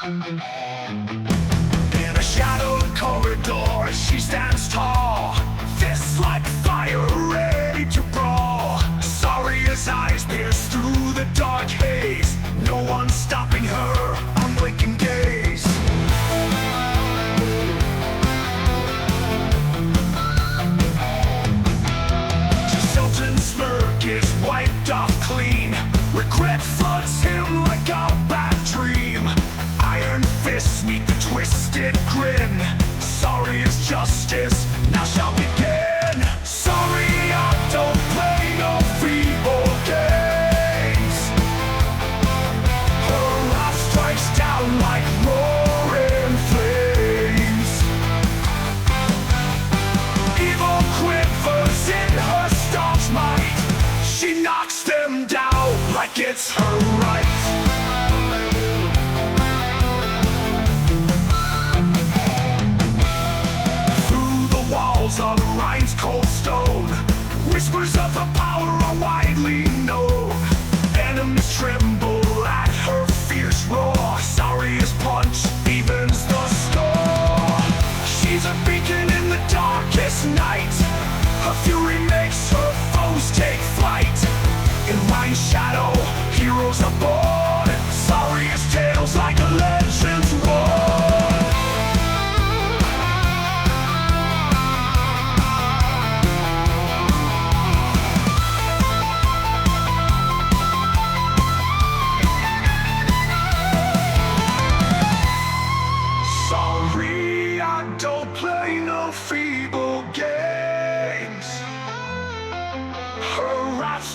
In a shadowed corridor, she stands tall, fists like fire, ready to brawl. Sorry as eyes pierce through the dark haze, no one's stopping her unblinking gaze. Sultan's smirk is wiped off clean, regret floods him like a bad dream. Iron fists meet the twisted grin. Sorry is justice, now shall begin. Sorry, I don't play no feeble games. Her wrath strikes down like roaring flames. Evil quivers in her staunch might. She knocks them down like it's her right. Of Rhine's cold stone, whispers of the power are widely known. Enemies tremble at her fierce roar. Sorry as punch evens the score. She's a beacon in the darkest night. Her fury makes her foes take flight. In Rhine's shadow, heroes are born. Sorry as tales like a legend's war.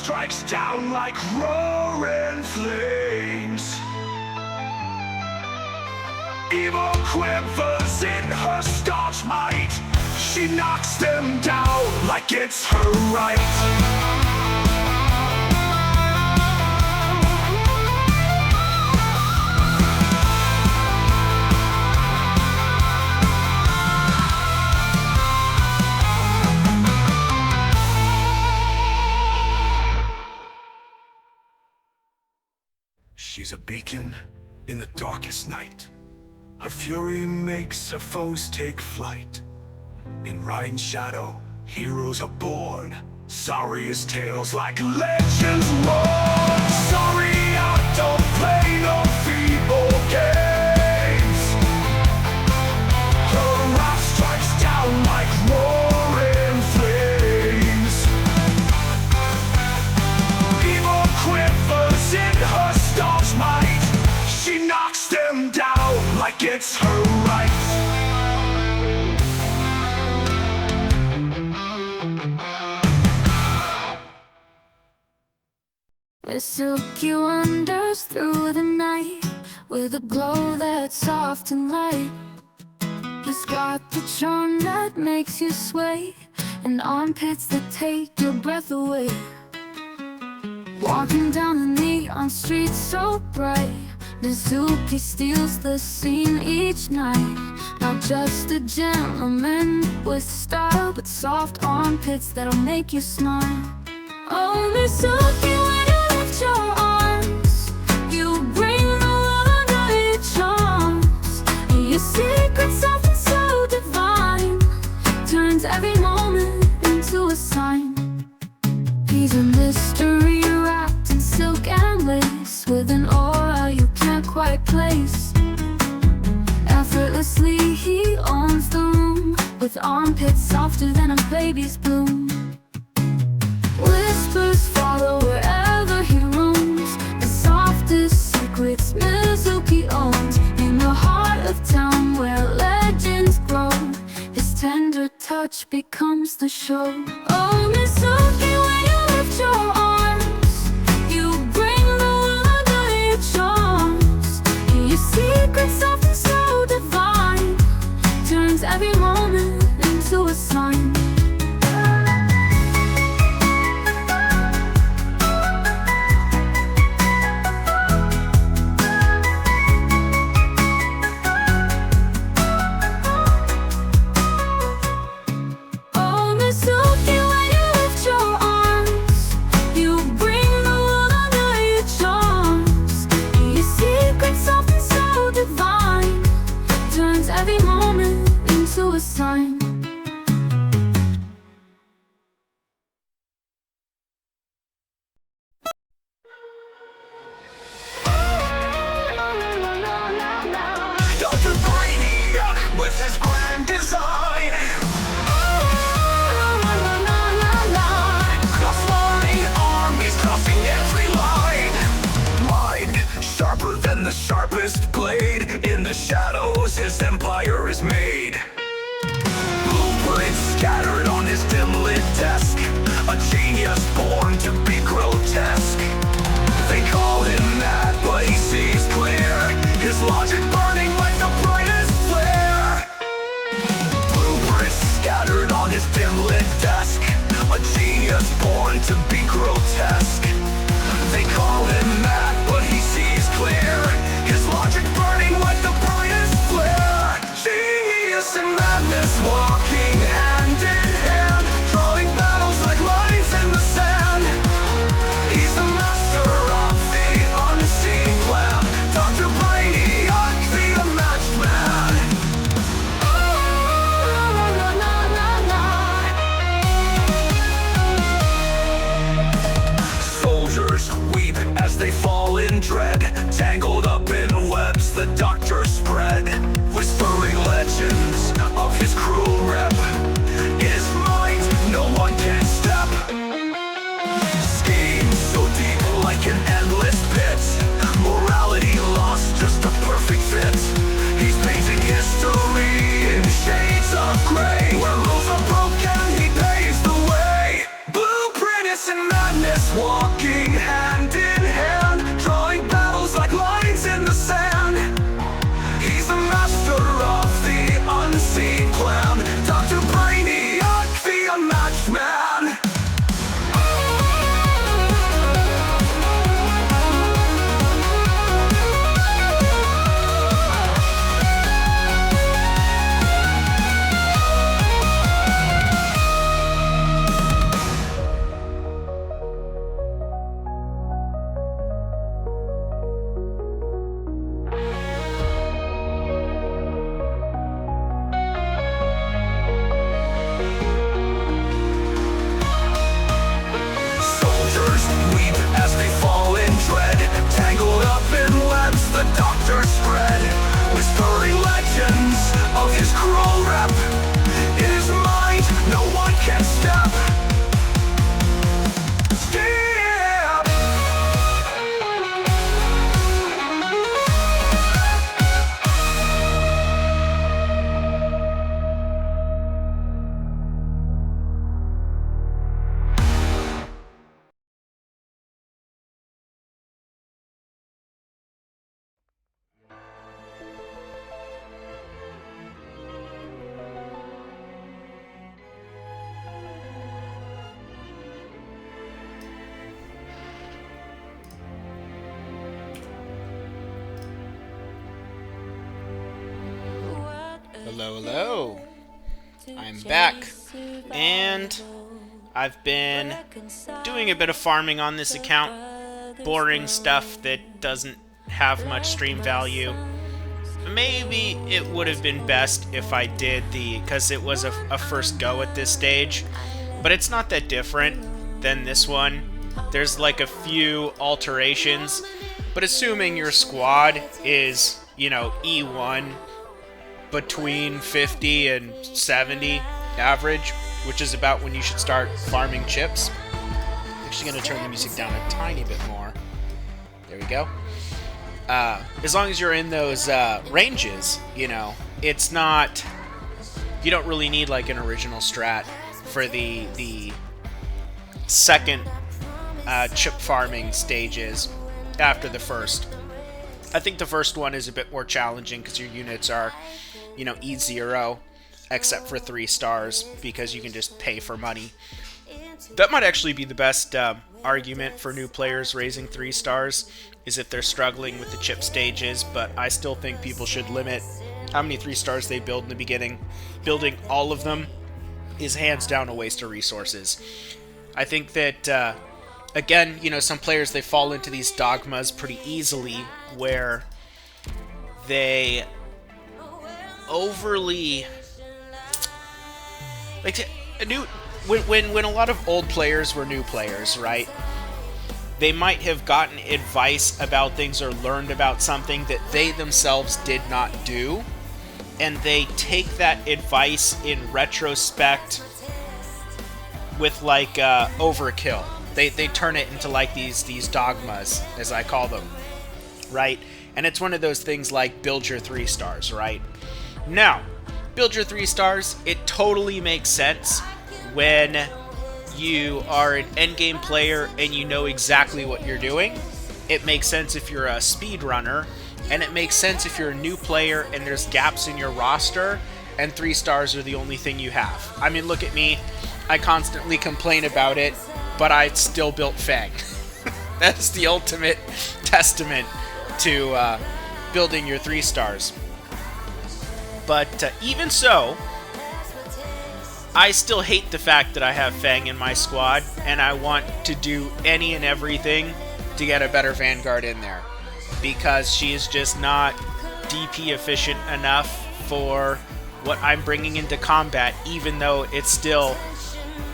Strikes down like roaring flames. Evil quivers in her staunch might. She knocks them down like it's her right. She's a beacon in the darkest night. Her fury makes her foes take flight. In Rhine's shadow, heroes are born. Sorry as tales like legends roar. Sorry, I don't play no feeble games. Her wrath strikes down like roaring flames. Evil quivers in her staunch might. She knocks them down like it's her right. Where silky wanders through the night with a glow that's soft and light. It's got the charm that makes you sway, and armpits that take your breath away. Walking down the neon streets so bright, Mizuki steals the scene each night. Not just a gentleman with style, but soft armpits that'll make you smile. Oh, Mizuki, when you lift your arms, you bring the world under your charms. Your secret something so divine, turns every moment into a sign. He's a mystery wrapped in silk and lace, with an aura you can't quite place. Effortlessly he owns the room, with armpits softer than a baby's bloom. Whispers follow wherever he roams, the softest secrets Mizuki owns. In the heart of town where legends grow, his tender touch becomes the show. Oh, Mizuki, when you lift your arms, you bring the world under your charms. Your secret something so divine, turns every moment into a sign. Oh, Mizuki, when you lift your arms, with his grand design. Cross-flying armies crossing every line. Mind sharper than the sharpest blade. In the shadows his empire is made. Blueprints scattered on his dim-lit desk. A genius born to be grotesque. They call him mad, but he sees clear. His logic burning like the brightest flare. Blueprints scattered on his dim-lit desk. A genius born to be grotesque. They call him mad, but he sees clear. His logic burning like the brightest flare. Genius and madness walking hand in hand, drawing battles like lines in the sand. He's the master of the unseen plan. Dr. Brainiac, the unmatched man. Soldiers weep as they fall in dread. Tangled up in webs the doctor spread. Whispering legends of his cruel rep. His mind no one can step. Schemes so deep like an endless pit. Morality lost, just a perfect fit. He's painting history in shades of gray. Where rules are broken, he paves the way. Blueprints and madness walking hand in hand, drawing battles like lines in the sand. He's the master of the unseen plan. Dr. Brainiac, the unmatched man. Tangled up in webs the doctor spread. Whispering legends of his cruel rep. In his mind no one can step. Hello, I'm back, and I've been doing a bit of farming on this account, boring stuff that doesn't have much stream value. Maybe it would have been best if I did because it was a first go at this stage, but it's not that different than this one. There's like a few alterations, but assuming your squad is, E1, between 50 and 70 average, which is about when you should start farming chips. I'm actually going to turn the music down a tiny bit more. There we go. As long as you're in those ranges, it's not... You don't really need like an original strat for the second chip farming stages after the first. I think the first one is a bit more challenging because your units are E0, except for 3 stars, because you can just pay for money. That might actually be the best argument for new players raising 3 stars, is if they're struggling with the chip stages, but I still think people should limit how many 3 stars they build in the beginning. Building all of them is hands down a waste of resources. I think that, again, some players, they fall into these dogmas pretty easily, where they overly when a lot of old players were new players, right? They might have gotten advice about things or learned about something that they themselves did not do, and they take that advice in retrospect with like overkill. They turn it into like these dogmas, as I call them, right? And it's one of those things like build your 3 stars, right? Now, build your 3 stars, it totally makes sense when you are an endgame player and you know exactly what you're doing. It makes sense if you're a speedrunner, and it makes sense if you're a new player and there's gaps in your roster and 3 stars are the only thing you have. I mean, look at me. I constantly complain about it, but I still built Fang. That's the ultimate testament to building your 3 stars. But even so, I still hate the fact that I have Fang in my squad, and I want to do any and everything to get a better Vanguard in there, because she is just not DP efficient enough for what I'm bringing into combat, even though it's still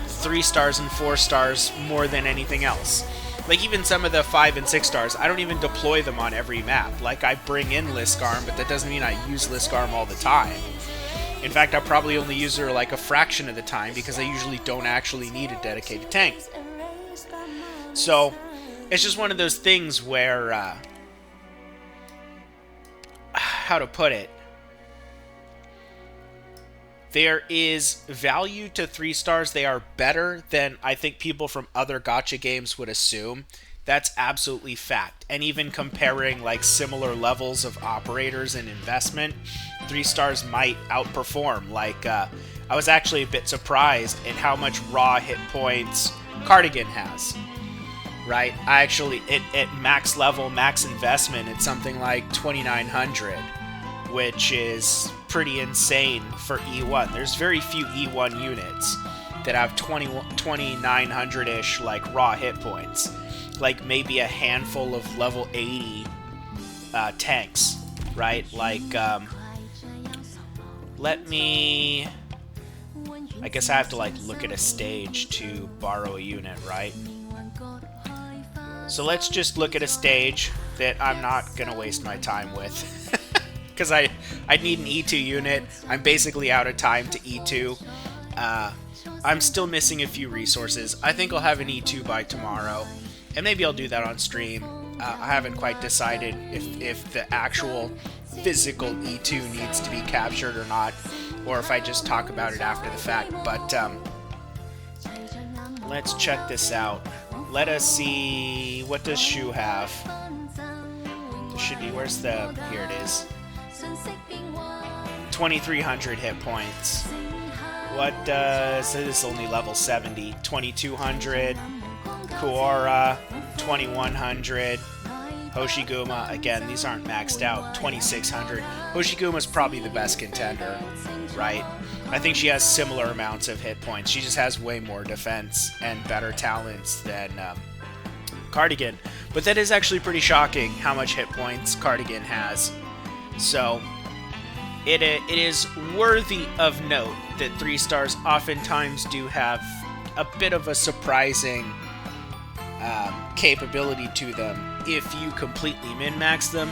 3 stars and 4 stars more than anything else. Like, even some of the 5 and 6 stars, I don't even deploy them on every map. Like, I bring in Liskarm, but that doesn't mean I use Liskarm all the time. In fact, I probably only use her like a fraction of the time, because I usually don't actually need a dedicated tank. So, it's just one of those things where, how to put it, there is value to 3 stars. They are better than I think people from other gacha games would assume. That's absolutely fact. And even comparing like similar levels of operators and investment, 3 stars might outperform. Like, I was actually a bit surprised at how much raw hit points Cardigan has. Right? I actually, at max level, max investment, it's something like 2,900, which is pretty insane for E1. There's very few E1 units that have 2,900-ish like raw hit points. Like maybe a handful of level 80 tanks, right? Like, let me... I guess I have to like look at a stage to borrow a unit, right? So let's just look at a stage that I'm not going to waste my time with. Because I need an E2 unit. I'm basically out of time to E2. I'm still missing a few resources. I think I'll have an E2 by tomorrow. And maybe I'll do that on stream. I haven't quite decided if the actual physical E2 needs to be captured or not. Or if I just talk about it after the fact. But let's check this out. Let us see, what does Shu have? There should be, where's the, here it is. 2,300 hit points. What does, so this is only level 70. 2,200. Kuora, 2,100. Hoshiguma, again, these aren't maxed out. 2,600. Hoshiguma's probably the best contender, right? I think she has similar amounts of hit points. She just has way more defense and better talents than Cardigan. But that is actually pretty shocking how much hit points Cardigan has. So, it is worthy of note that 3 stars oftentimes do have a bit of a surprising capability to them if you completely min-max them,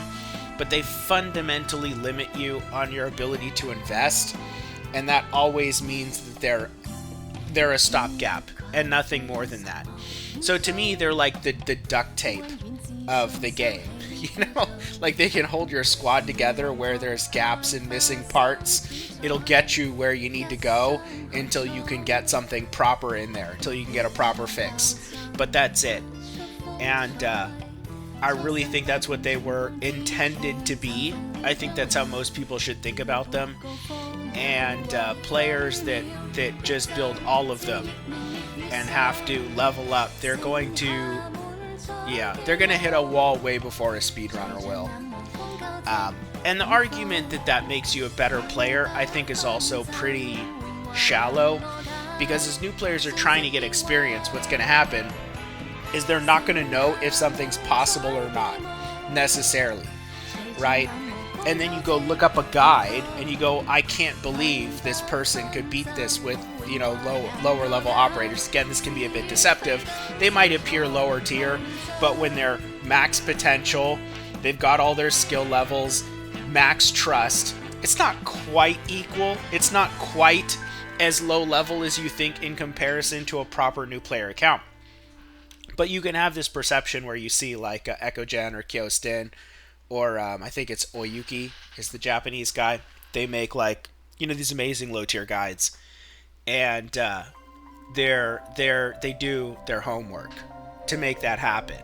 but they fundamentally limit you on your ability to invest, and that always means that they're a stopgap and nothing more than that. So to me, they're like the duct tape of the game. You know, like they can hold your squad together where there's gaps and missing parts. It'll get you where you need to go until you can get something proper in there, until you can get a proper fix. But that's it. And I really think that's what they were intended to be. I think that's how most people should think about them. And players that just build all of them and have to level up, they're going to... yeah, they're going to hit a wall way before a speedrunner will. And the argument that makes you a better player, I think, is also pretty shallow. Because as new players are trying to get experience, what's going to happen is they're not going to know if something's possible or not, necessarily, right? And then you go look up a guide, and you go, I can't believe this person could beat this with, you know, lower level operators. Again, this can be a bit deceptive. They might appear lower tier, but when they're max potential, they've got all their skill levels, max trust, it's not quite equal. It's not quite as low level as you think in comparison to a proper new player account. But you can have this perception where you see like Ekogen or Kyostin, or I think it's Oyuki is the Japanese guy. They make like, you know, these amazing low tier guides, and they do their homework to make that happen.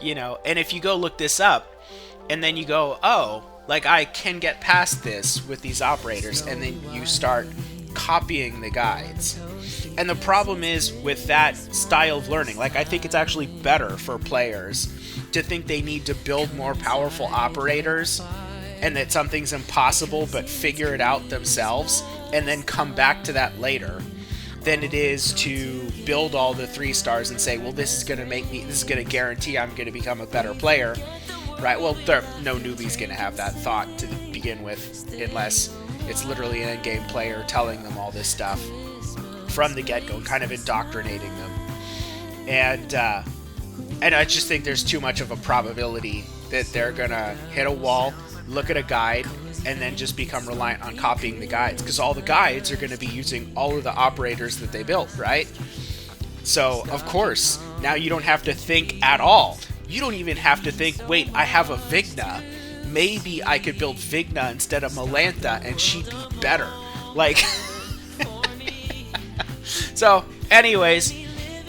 You know, and if you go look this up, and then you go, oh, like I can get past this with these operators, and then you start copying the guides. And the problem is with that style of learning, like I think it's actually better for players to think they need to build more powerful operators and that something's impossible but figure it out themselves and then come back to that later than it is to build all the 3 stars and say, well, this is going to guarantee I'm going to become a better player, right? Well, no newbie's going to have that thought to begin with unless it's literally an end-game player telling them all this stuff from the get-go, kind of indoctrinating them. And I just think there's too much of a probability that they're going to hit a wall, look at a guide, and then just become reliant on copying the guides, because all the guides are going to be using all of the operators that they built, right? So, of course, now you don't have to think at all. You don't even have to think, wait, I have a Vigna. Maybe I could build Vigna instead of Melantha, and she'd be better. Like, so, anyways,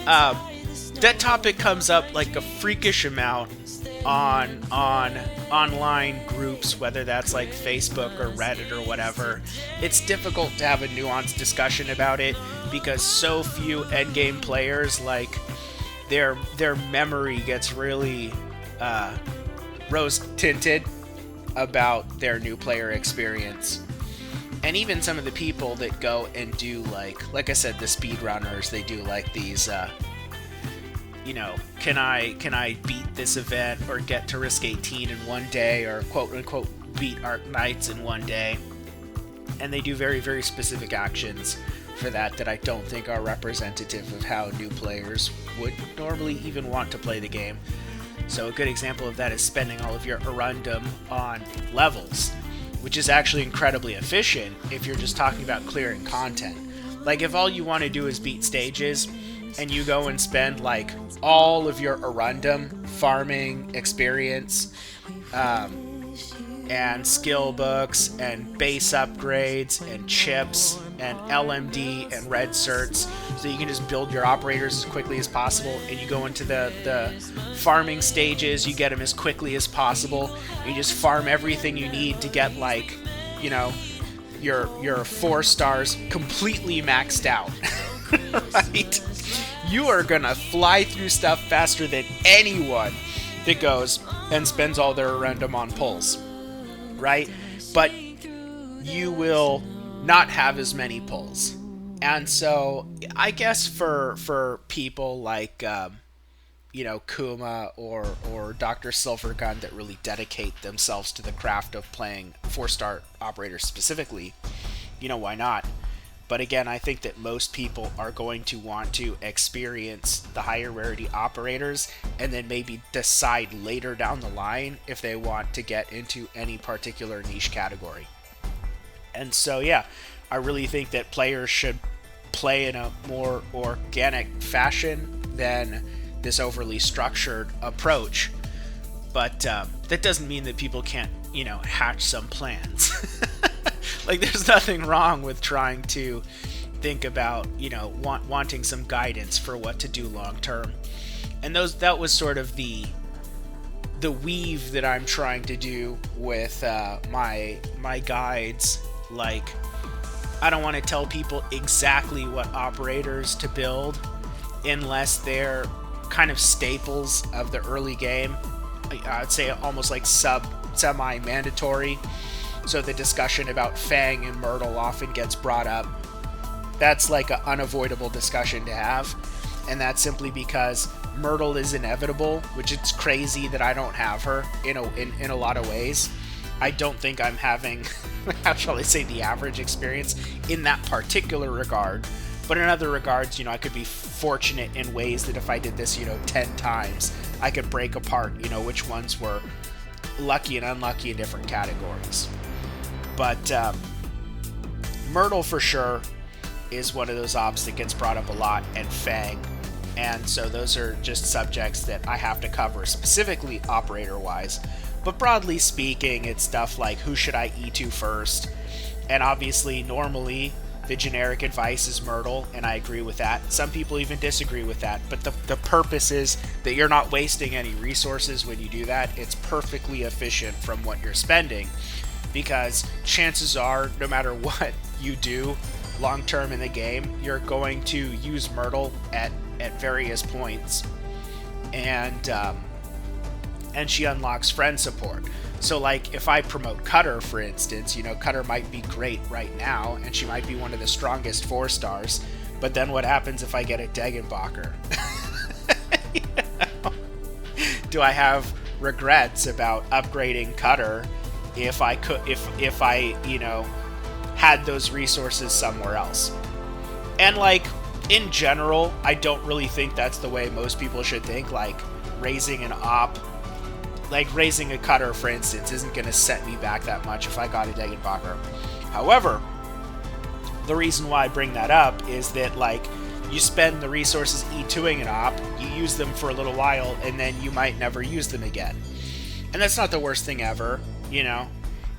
that topic comes up like a freakish amount on online groups, whether that's like Facebook or Reddit or whatever. It's difficult to have a nuanced discussion about it because so few endgame players, like their memory gets really rose tinted about their new player experience. And even some of the people that go and do like I said, the speedrunners, they do like these you know, can I beat this event or get to Risk 18 in one day, or quote unquote beat Arknights in one day. And they do very, very specific actions for that I don't think are representative of how new players would normally even want to play the game. So a good example of that is spending all of your Arundum on levels, which is actually incredibly efficient if you're just talking about clearing content. Like if all you want to do is beat stages, and you go and spend like all of your Arundum farming experience and skill books and base upgrades and chips and LMD and red certs, so you can just build your operators as quickly as possible, and you go into the farming stages, you get them as quickly as possible, you just farm everything you need to get, like, you know, your 4 stars completely maxed out. Right? You are gonna fly through stuff faster than anyone that goes and spends all their Arundum on pulls, right? But you will not have as many pulls. And so I guess for people like you know, Kuma or Dr. Silvergun that really dedicate themselves to the craft of playing 4-star operators specifically, you know, why not? But again, I think that most people are going to want to experience the higher rarity operators and then maybe decide later down the line if they want to get into any particular niche category. And so, yeah, I really think that players should play in a more organic fashion than this overly structured approach. But that doesn't mean that people can't, you know, hatch some plans. Like, there's nothing wrong with trying to think about, you know, wanting some guidance for what to do long term. And that was sort of the weave that I'm trying to do with my guides. Like, I don't want to tell people exactly what operators to build unless they're kind of staples of the early game. I'd say almost like semi-mandatory. So the discussion about Fang and Myrtle often gets brought up. That's like an unavoidable discussion to have. And that's simply because Myrtle is inevitable, which it's crazy that I don't have her in a lot of ways. I don't think I'm having, how shall I say, the average experience in that particular regard. But in other regards, you know, I could be fortunate in ways that if I did this, you know, 10 times, I could break apart, you know, which ones were lucky and unlucky in different categories. But Myrtle for sure is one of those ops that gets brought up a lot, and Fang. And so those are just subjects that I have to cover, specifically operator-wise. But broadly speaking, it's stuff like who should I E2 first? And obviously, normally, the generic advice is Myrtle, and I agree with that. Some people even disagree with that, but the purpose is that you're not wasting any resources when you do that. It's perfectly efficient from what you're spending, because chances are, no matter what you do long-term in the game, you're going to use Myrtle at various points, and she unlocks friend support. So like if I promote Cutter, for instance, you know, Cutter might be great right now, and she might be one of the strongest 4 stars, but then what happens if I get a Degenbacher? You know? Do I have regrets about upgrading Cutter if I could, if I, you know, had those resources somewhere else? And like, in general, I don't really think that's the way most people should think. Like, raising an op, like raising a Cutter, for instance, isn't going to set me back that much if I got a Degenbacher. However, the reason why I bring that up is that, like, you spend the resources E2ing an op, you use them for a little while, and then you might never use them again. And that's not the worst thing ever, you know?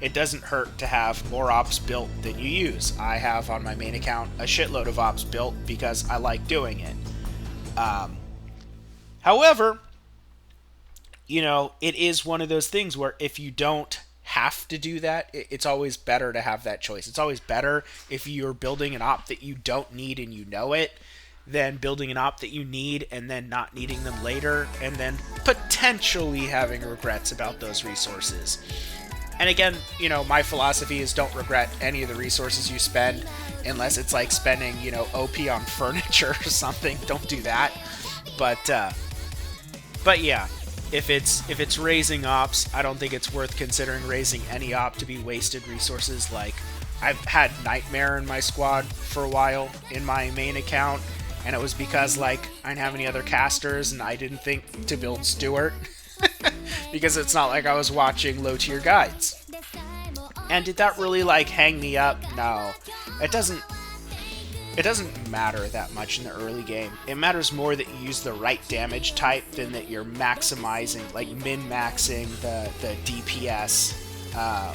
It doesn't hurt to have more ops built than you use. I have on my main account a shitload of ops built because I like doing it. However, you know, it is one of those things where if you don't have to do that, it's always better to have that choice. It's always better if you're building an op that you don't need and you know it, than building an op that you need and then not needing them later, and then potentially having regrets about those resources. And again, you know, my philosophy is don't regret any of the resources you spend, unless it's like spending, you know, OP on furniture or something. Don't do that. But yeah, if it's raising ops, I don't think it's worth considering raising any op to be wasted resources. Like, I've had Nightmare in my squad for a while in my main account, and it was because, like, I didn't have any other casters and I didn't think to build Stuart. Because it's not like I was watching low-tier guides. And did that really, like, hang me up? No. It doesn't matter that much in the early game. It matters more that you use the right damage type than that you're maximizing, like, min-maxing the DPS.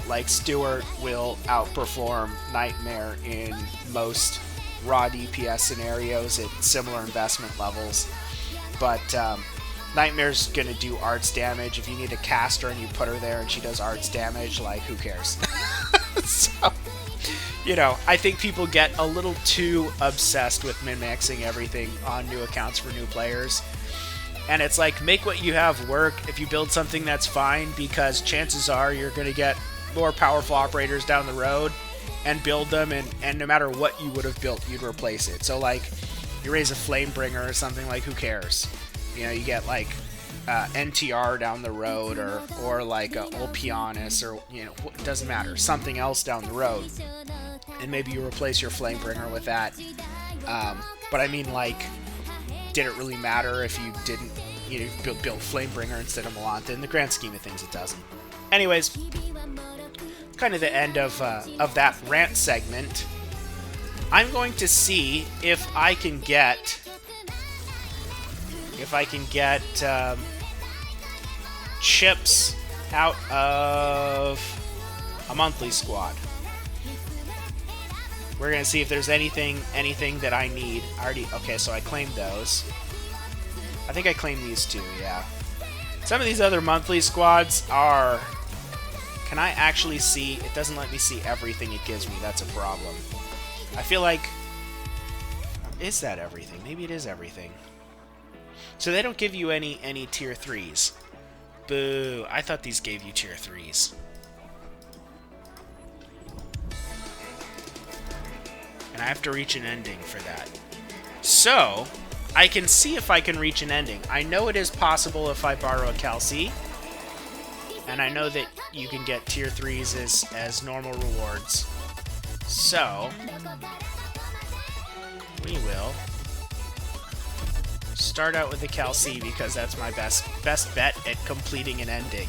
Like, Stuart will outperform Nightmare in most raw DPS scenarios at similar investment levels. But, Nightmare's gonna do arts damage. If you need a caster and you put her there and she does arts damage, like, who cares? So, you know, I think people get a little too obsessed with min-maxing everything on new accounts for new players. And it's like, make what you have work. If you build something, that's fine, because chances are you're gonna get more powerful operators down the road and build them, and no matter what you would have built, you'd replace it. So, like, you raise a Flamebringer or something, like, who cares? You know, you get, like, NTR down the road, or like a Ulpianus, or, you know, it doesn't matter, something else down the road, and maybe you replace your Flamebringer with that. But I mean, like, did it really matter if you didn't, you know, build Flamebringer instead of Melantha? In the grand scheme of things, it doesn't. Anyways, kind of the end of that rant segment. I'm going to see if I can get chips out of a monthly squad. We're gonna see if there's anything that I need. Okay, so I claimed those. I think I claimed these two, yeah. Some of these other monthly squads are... Can I actually see? It doesn't let me see everything it gives me. That's a problem. I feel like... Is that everything? Maybe it is everything. So they don't give you any tier 3s. Boo. I thought these gave you tier 3s. And I have to reach an ending for that. So, I can see if I can reach an ending. I know it is possible if I borrow a Cal C. And I know that you can get tier 3s as normal rewards. So, we will start out with the Cal C, because that's my best bet at completing an ending.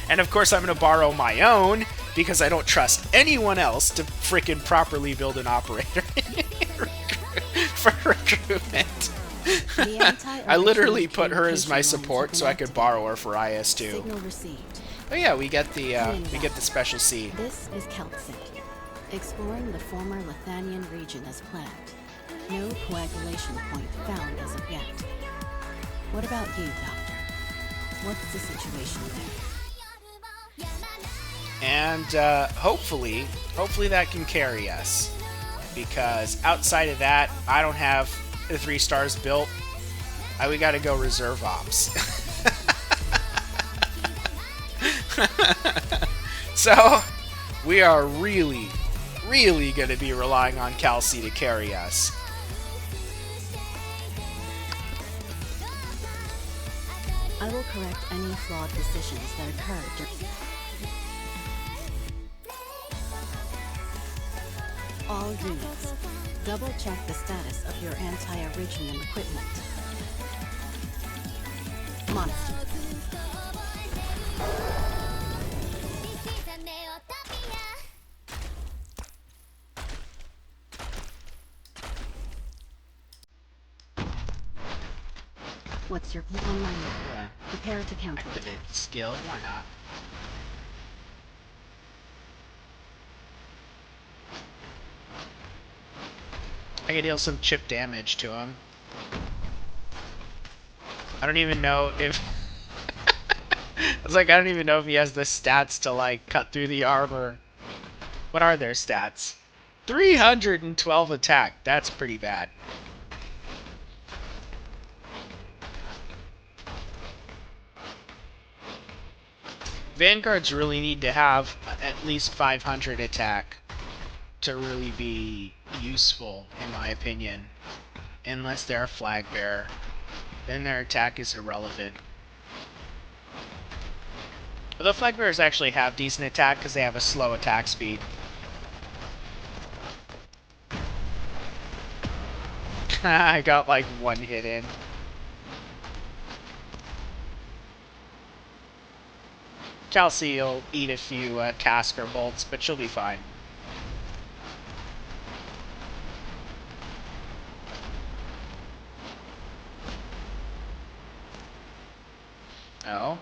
And of course I'm going to borrow my own, because I don't trust anyone else to frickin' properly build an operator for recruitment. I literally put her as my support so I could borrow her for IS2. Signal received. Oh yeah, we get the special C. This is Keltsic. Exploring the former Lithanian region as planned. No coagulation point found as of yet. What about you, Doctor? What's the situation there? And hopefully that can carry us. Because outside of that, I don't have the 3 stars built. We gotta go reserve ops. So, we are really gonna be relying on Calci to carry us. I will correct any flawed decisions that occurred during... All units, double-check the status of your anti-Originium equipment. Monster. What's your plan, Miner? Yeah. Prepare to counter. Activate skill, why not? I can deal some chip damage to him. I don't even know if... I was like, I don't even know if he has the stats to, like, cut through the armor. What are their stats? 312 attack. That's pretty bad. Vanguards really need to have at least 500 attack to really be useful, in my opinion. Unless they're a flag bearer. Then their attack is irrelevant. Although flag bearers actually have decent attack because they have a slow attack speed. I got like 1 hit in. Calci will eat a few Tasker bolts, but she'll be fine. Oh,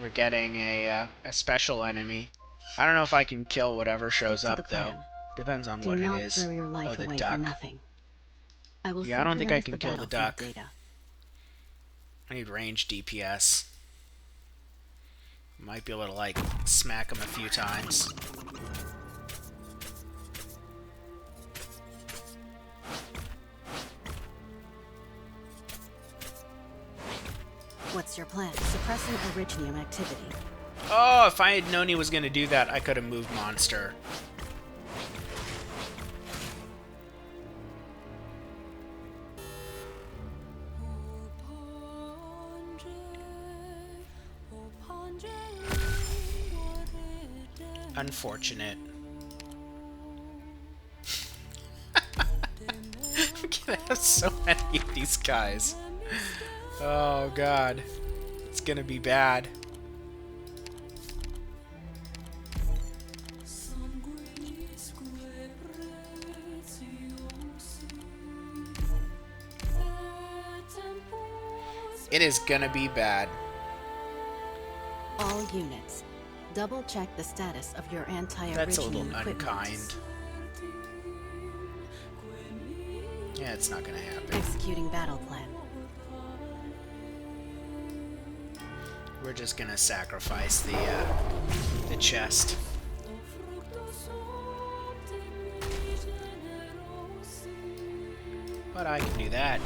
we're getting a special enemy. I don't know if I can kill whatever shows up though. Depends on what it is. Do not throw your life the away duck. for nothing. Yeah, I don't think I can kill the duck. Data. I need range DPS. Might be able to, like, smack him a few times. What's your plan? Suppressing Originium activity. Oh, if I had known he was going to do that, I could have moved Monster. Unfortunate. I'm gonna have so many of these guys. Oh god. It's gonna be bad. It is gonna be bad. All units, double check the status of your anti-Originium That's a little equipment. unkind. Yeah, it's not gonna happen. Executing battle plan. We're just gonna sacrifice the chest. But I can do that.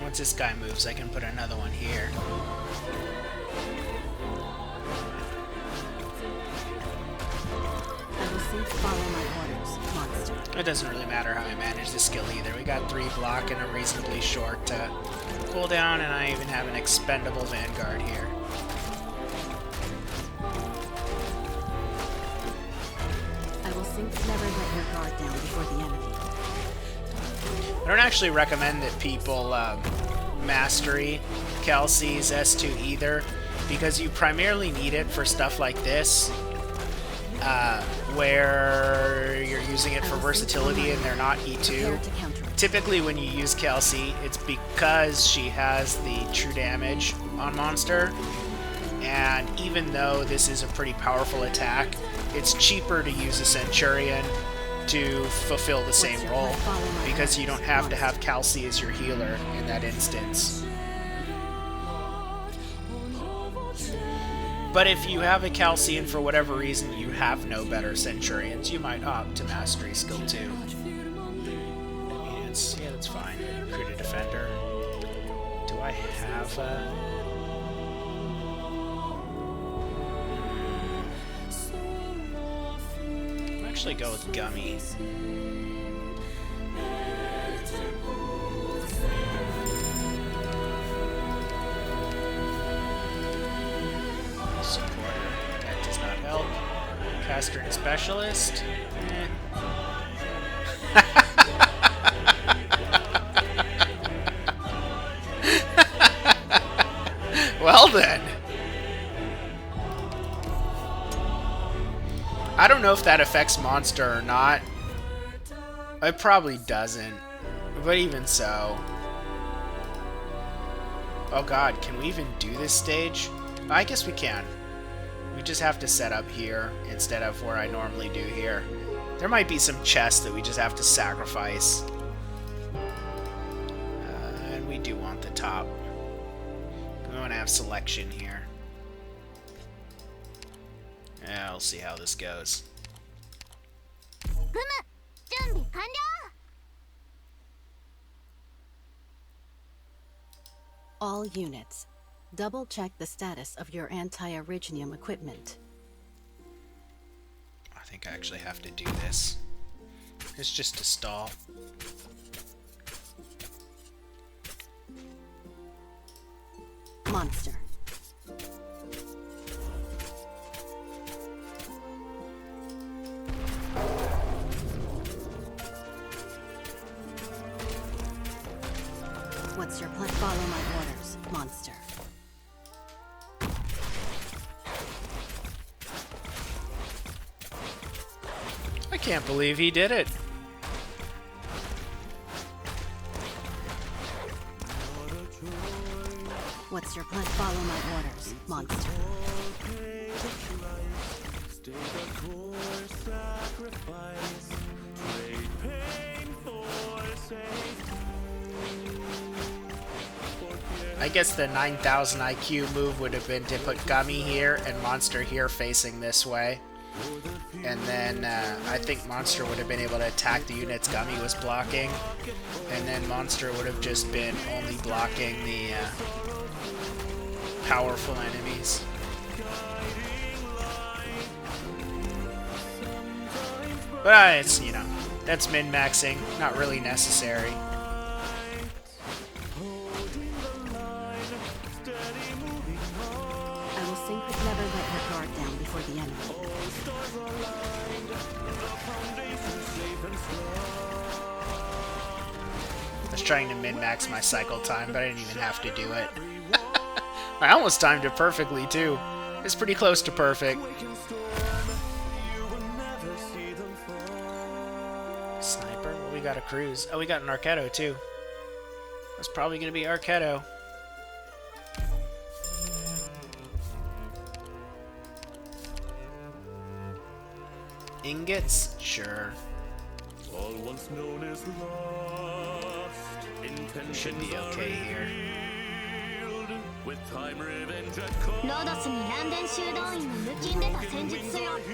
Once this guy moves, I can put another one here. I will soon follow my orders, monster. It doesn't really matter how I manage the skill either. We got 3 block and a reasonably short cooldown, and I even have an expendable Vanguard here. think never let your guard down before the enemy. I don't actually recommend that people mastery Kelsey's S2 either, because you primarily need it for stuff like this, where you're using it for versatility and they're not E2. Typically when you use Kelsey, it's because she has the true damage on monster, and even though this is a pretty powerful attack, it's cheaper to use a Centurion to fulfill the same role, because you don't have to have Kelsey as your healer in that instance. But if you have a Kelsey and for whatever reason you have no better Centurions, you might opt to Mastery Skill 2. I mean, yeah, that's fine. Recruited Defender. Do I have a... I'll actually go with Gummy. Supporter. That does not help. Caster and Specialist. Eh. Well then. I don't know if that affects monster or not. It probably doesn't. But even so. Oh god, can we even do this stage? I guess we can. We just have to set up here instead of where I normally do here. There might be some chests that we just have to sacrifice. And we do want the top. We want to have selection here. Yeah, we'll see how this goes. All units, double-check the status of your anti-originium equipment. I think I actually have to do this. It's just a stall. Monster. What's your plan? Follow my orders, monster. I can't believe he did it. What's your plan? Follow my orders, monster. I guess the 9,000 IQ move would have been to put Gummy here and Monster here facing this way. And then I think Monster would have been able to attack the units Gummy was blocking. And then Monster would have just been only blocking the powerful enemies. But it's, you know, that's min-maxing, not really necessary. I will sync with never let your guard down before the enemy. I was trying to min-max my cycle time, but I didn't even have to do it. I almost timed it perfectly, too. It's pretty close to perfect. Sniper? Well, we got a cruise. Oh, we got an Arketto, too. That's probably going to be Arketto. Ingots? Sure. All once known as lost. We should be okay here. With time, revenge, and cold. ロードスにランデン修道院の抜きんでた戦術書よ Be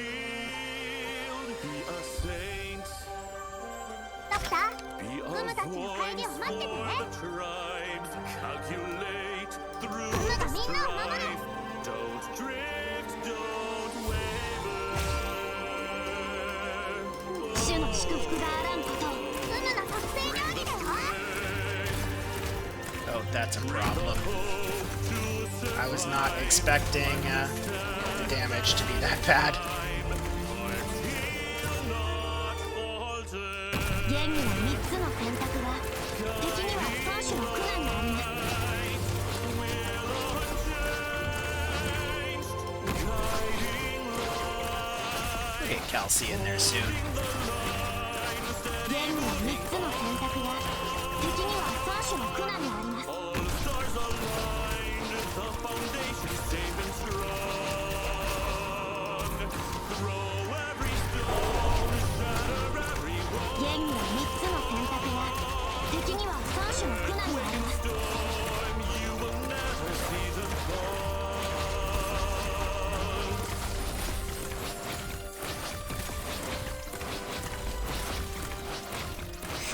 a saint. ドクター Be ウム a たちの帰りを待ってて voice ね for the tribes. Calculate through ウム the がみんなを守る strife. Don't drift, don't waver. 主の祝福があらんことウムの特製料理だよ Oh, that's a problem. I was not expecting the damage to be that bad. 現には3つの選択が敵には3種の苦難があります We'll get Kelsey in there soon. 現には3つの選択が敵には3種の苦難があります現には3つの選択が敵には3種の苦難があります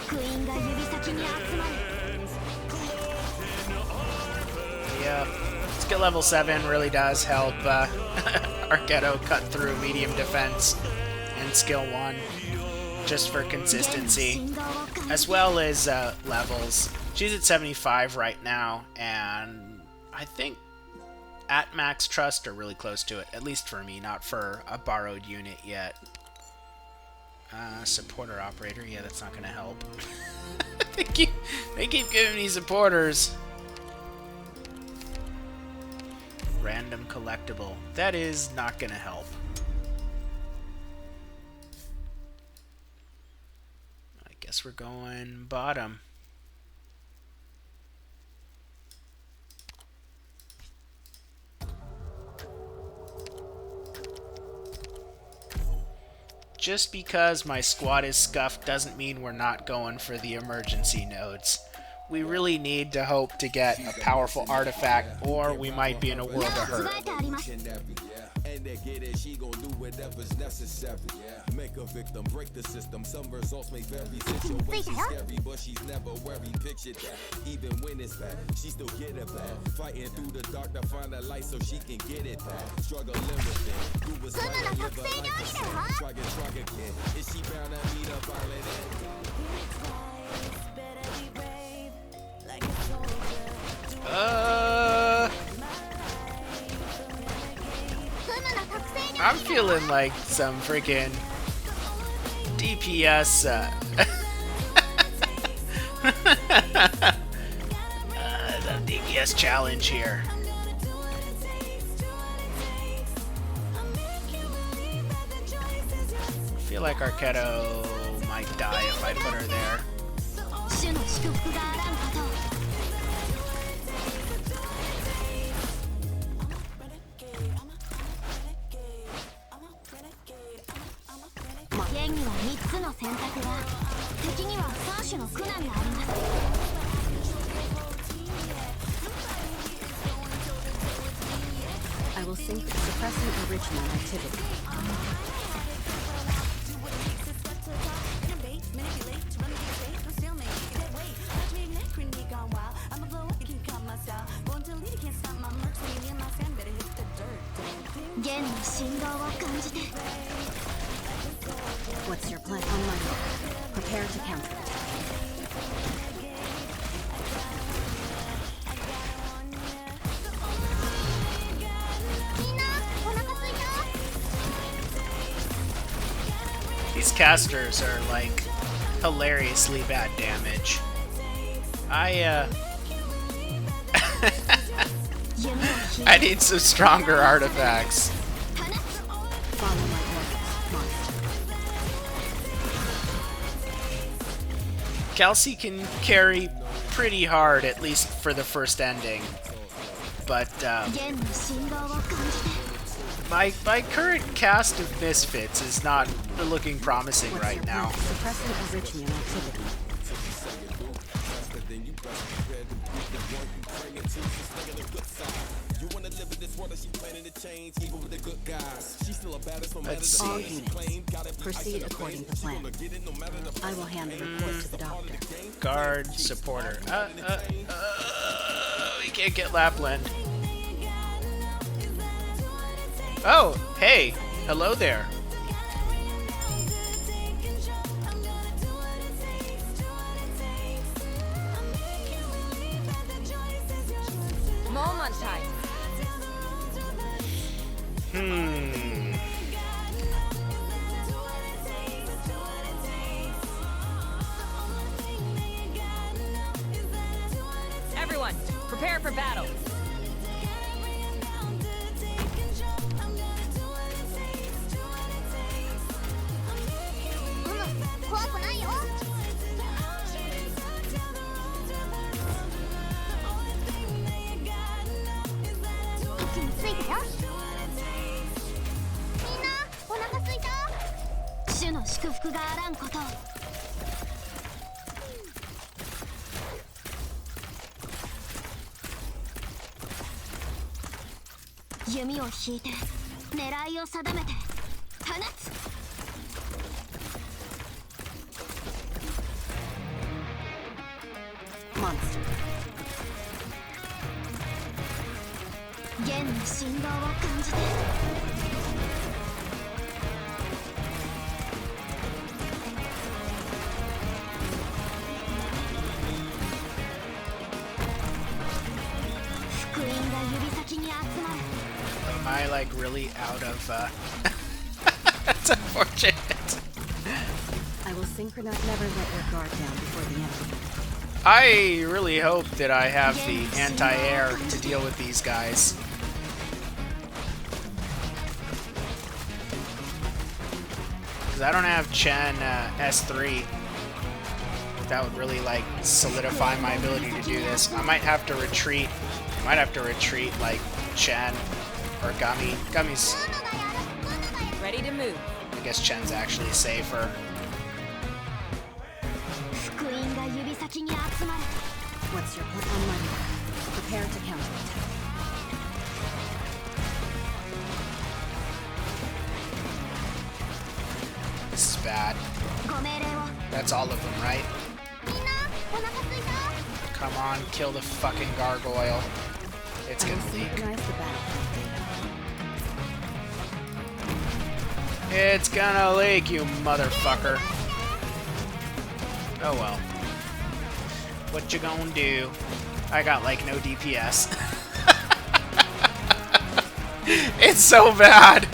福音が指先に集まる Yeah, skill level 7 really does help Arknights cut through medium defense and skill 1 just for consistency, as well as levels. She's at 75 right now, and I think at max trust or really close to it, at least for me, not for a borrowed unit yet. Supporter operator, yeah, that's not gonna help. they keep giving me supporters. Random collectible. That is not gonna help. I guess we're going bottom. Just because my squad is scuffed doesn't mean we're not going for the emergency nodes. We really need to hope to get a powerful artifact, or we might be in a world of hurt. 備えてあります And they get it, she gon' do whatever's necessary. Make a victim, break the system. Some results may vary. Situation scary, but she's never worried. Picture that. Even when it's bad, she still get it back. Fighting through the dark to find a light so she can get it back. Struggling with it. Do what's right and live a life. Try again. Is she bound to meet a violent I'm feeling like some freaking DPS the DPS challenge here. I feel like Arknights might die if I put her there. 主の祝福があらんことを 現には3つの選択が敵には3種の苦難があります I will sync suppressing original activity. What's your plan? On my mark. Prepare to counter. These casters are like hilariously bad damage. I need some stronger artifacts. Follow my orders. Must. Kelsey can carry pretty hard, at least for the first ending. But my current cast of misfits is not looking promising What's right your now. plan? Suppressing original activity. Let's see. All units, proceed according to plan. I will hand the report to the doctor. Guard, supporter. We can't get Lapland. Oh, hey. Hello there. Moment time. Prepare for battle. 怖くないよ。位置についたよ。みんなお腹すいた。主の祝福があらんことを。弓を引いて狙いを定めて放つ。Monster. 弦の振動を感じて。福音が指先に集まる。 Am I like really out of That's unfortunate. I will synchronize. Never let your guard down before the enemy. I really hope that I have the anti-air to deal with these guys. Because I don't have Chen S3. That would really like solidify my ability to do this. I might have to retreat. Might have to retreat like Chen or Gummy. Gummy's... Ready to move. I guess Chen's actually safer. 福音が指先に集まる。 What's your plan on my mark? Prepare to counterattack. This is bad. ご命令を。 That's all of them, right? みんなお腹すいた。 Come on, kill the fucking gargoyle. It's I will gonna leak. synchronize the battlefield data. It's gonna leak, you motherfucker. Oh well. What you gonna do? I got like no DPS. It's so bad.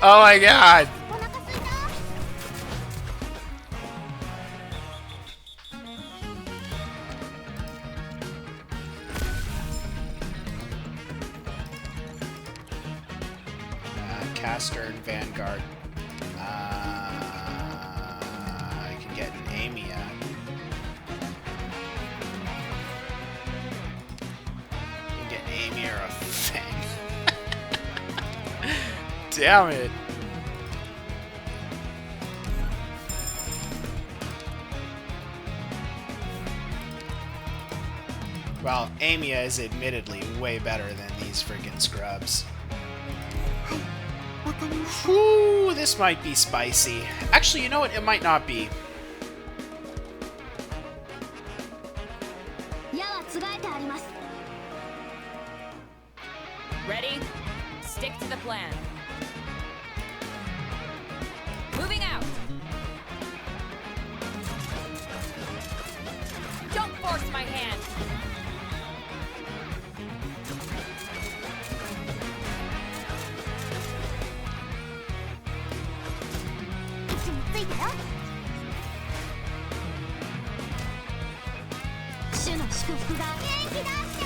Oh my god. お腹すいた。 Caster and Vanguard. I can get an Amia. You can get an Amia or a Fang. Damn it. Well, Amia is admittedly way better than these freaking scrubs. わかりました。 Ooh, this might be spicy. Actually, you know what? It might not be. 矢はつがえてあります。 Ready? Stick to the plan. Moving out. Don't force my hand. 位置についたよ。主の祝福が元気だって。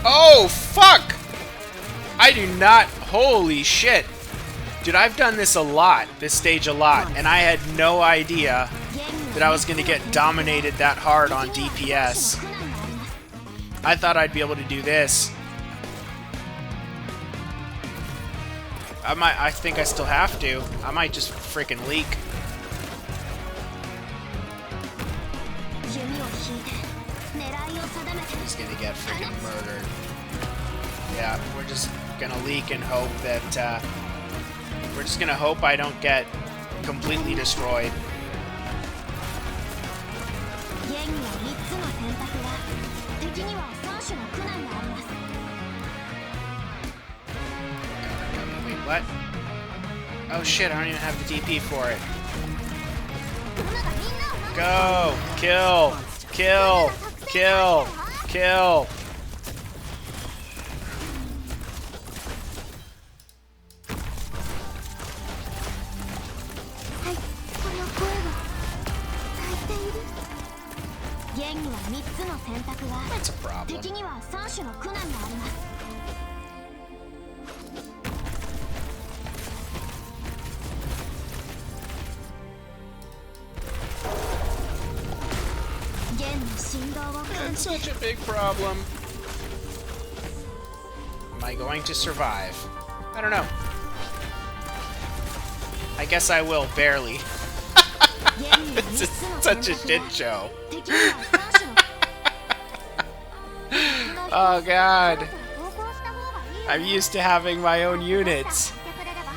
Oh, fuck! I do not... Holy shit. Dude, I've done this a lot. This stage a lot. And I had no idea that I was going to get dominated that hard on DPS. I thought I'd be able to do this. I think I still have to. I might just freaking leak. 弓を引いて狙いを定めて。 He's gonna get freaking murdered. Yeah, we're just gonna leak and hope that, we're just gonna hope I don't get completely destroyed. 弦には3つの選択が、敵には3種の苦難があります。 Wait, what? Oh shit, I don't even have the DP for it. ルナがみんなを守る。 Go! Kill! Kill! Kill! Kill! はい、この声は泣いている。弦には3つの選択が That's a problem. 敵には3種の苦難があります。弦の振動を感 That's じて such a big problem. Am I going to survive? I don't know. I guess I will, barely. 弦には This 3 is つの such 選 a 択 shit が show. 敵には3種の Oh god. 投稿した方がいいよ I'm used to having my own units. してくれれば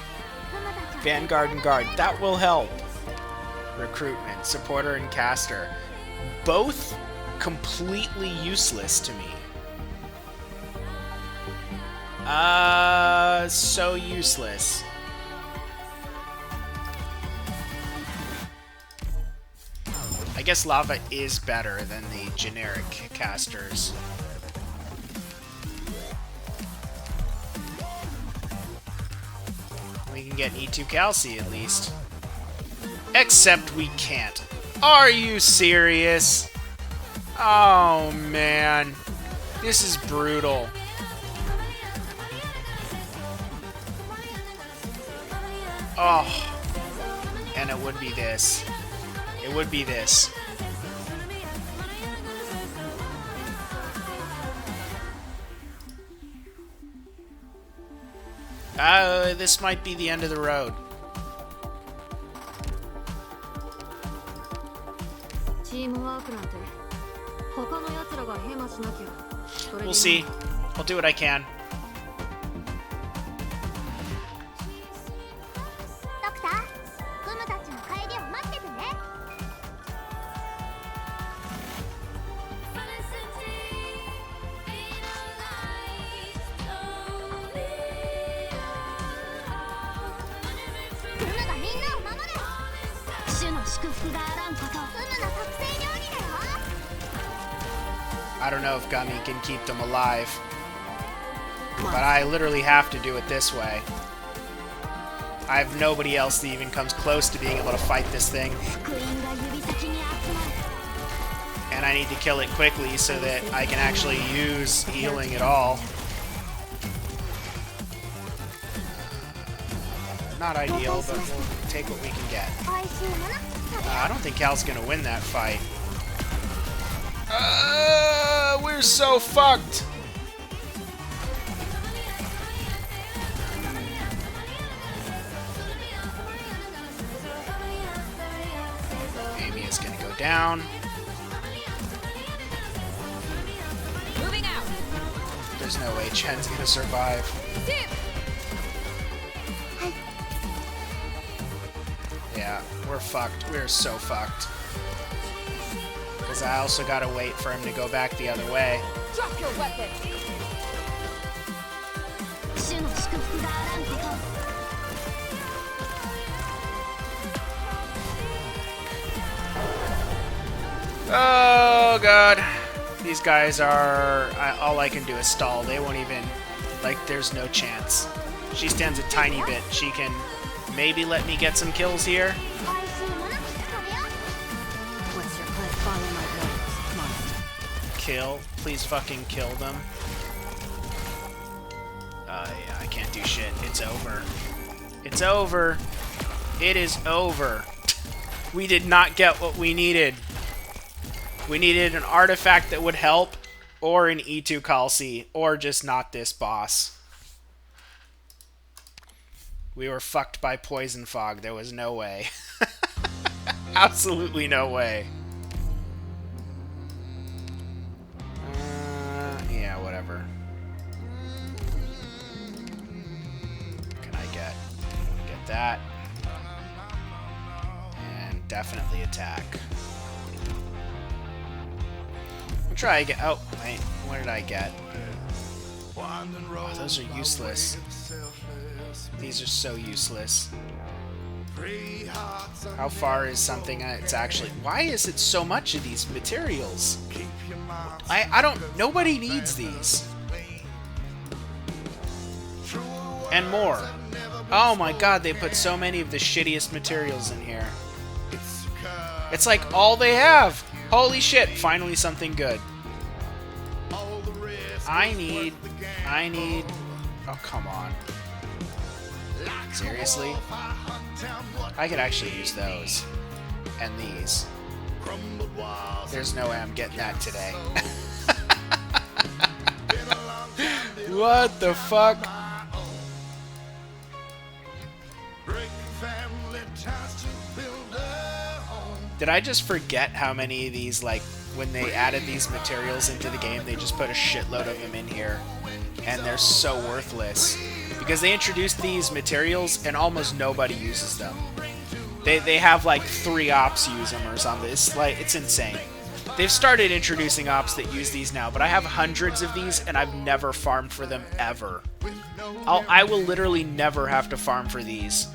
ふむたちゃん Vanguard and Guard. That will help. Recruitment, Supporter, and Caster. Both completely useless to me. So useless. I guess Lava is better than the generic casters. We can get E2 Calci at least. Except we can't. Are you serious? Oh man. This is brutal. Oh. And it would be this. It would be this. This might be the end of the road. チームワークなんて他の奴らがヘマしなきゃそれでいい We'll see. I'll do what I can. ドクターふむたちの帰りを待っててね ふむがみんなを守る主の祝福があらんことふむの特製料理だよ I don't know if Gummy can keep them alive. But I literally have to do it this way. I have nobody else that even comes close to being able to fight this thing. 福音が指先に集まる And I need to kill it quickly so that I can actually use healing at all. Not ideal, but we'll take what we can get. おいしいもの食べ I don't think Cal's gonna win that fight. We're so fucked! Amy is gonna go down. Moving out. There's no way Chen's gonna survive. Dip. Yeah, we're fucked. We're so fucked. Because I also gotta wait for him to go back the other way. Drop your weapon. 主の祝福があらんこと Oh god. These guys are... all I can do is stall. They won't even... Like, there's no chance. She stands a tiny bit. She can maybe let me get some kills here. おいしいもの食べよ What's your plan? Follow my orders, monster. Kill. Please fucking kill them. Yeah, I can't do shit. It's over. It's over. It is over. We did not get what we needed. We needed an artifact that would help, or an E2 Calci, or just not this boss. We were fucked by Poison Fog. There was no way. Absolutely no way. Yeah, whatever. Can I get that? And definitely attack. I'll try again. Oh, wait. What did I get? Oh, those are useless. These are so useless. How far is something it's actually... Why is it so much of these materials? I don't... Nobody needs these. And more. Oh my god, they put so many of the shittiest materials in here. It's like all they have. Holy shit, finally something good. I need... Oh, come on. Seriously? I could actually use those. And these. There's no way I'm getting that today. What the fuck? Did I just forget how many of these, like, when they added these materials into the game, they just put a shitload of them in here, and they're so worthless because they introduced these materials and almost nobody uses them. They have like 3 ops use them or something. It's like, it's insane. They've started introducing ops that use these now, but I have hundreds of these and I've never farmed for them ever. I will literally never have to farm for these.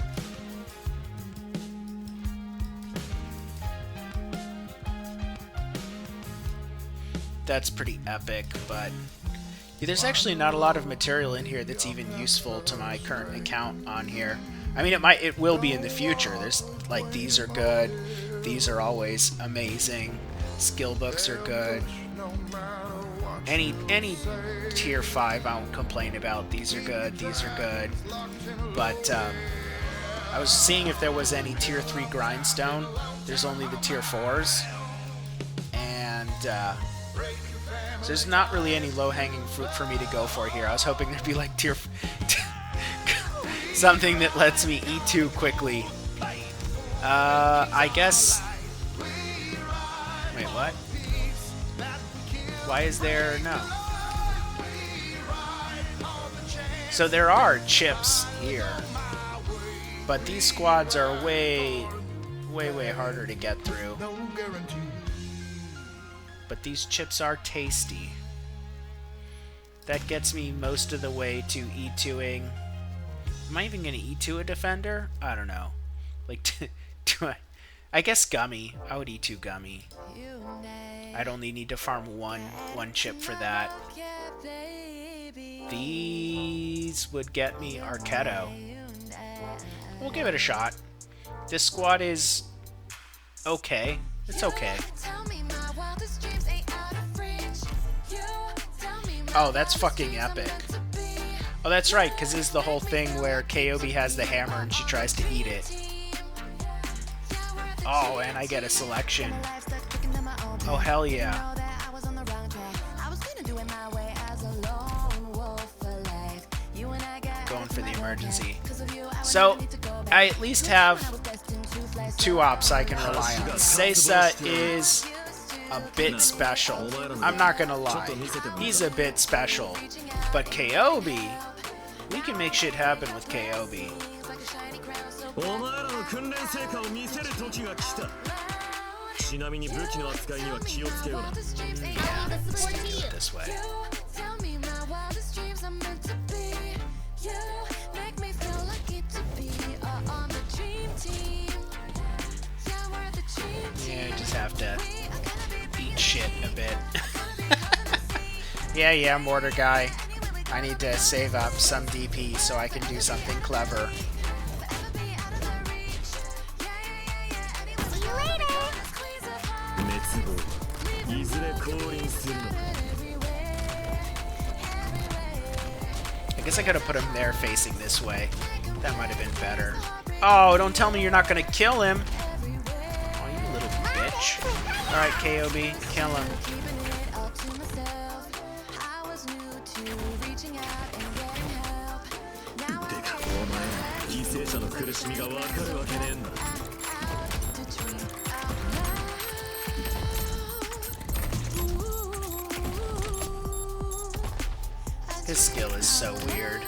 That's pretty epic, but there's actually not a lot of material in here that's even useful to my current account on here. I mean, it will be in the future. There's like, these are good. These are always amazing. Skill books are good. Any tier 5 I won't complain about. These are good. These are good. But I was seeing if there was any tier 3 grindstone. There's only the tier 4s, and so there's not really any low-hanging fruit for me to go for here. I was hoping there'd be like tier something that lets me E2 quickly. I guess. Wait, what? Why is there no? So there are chips here, but these squads are way harder to get through. But these chips are tasty. That gets me most of the way to E2ing. Am I even gonna E2 a defender? I don't know. Like, I guess Gummy. I would E2 Gummy. I'd only need to farm one chip for that. These would get me Arketo. We'll give it a shot. This squad is okay. It's okay. Oh, that's fucking epic. Oh, that's right, because this is the whole thing where Kobe has the hammer and she tries to eat it. Oh, and I get a selection. Oh, hell yeah. Going for the emergency. So, I at least have 2 ops I can rely on. Seiza is a bit special. I'm not gonna lie. He's a bit special. But Kobe, we can make shit happen with Kobe. Yeah, let's do it this way. Yeah, just have to eat shit a bit. Yeah, mortar guy. I need to save up some DP so I can do something clever. See you later! I guess I could have put him there facing this way. That might have been better. Oh, don't tell me you're not gonna kill him! Oh, you little bitch. Alright, Kobe, kill him. His skill is so weird.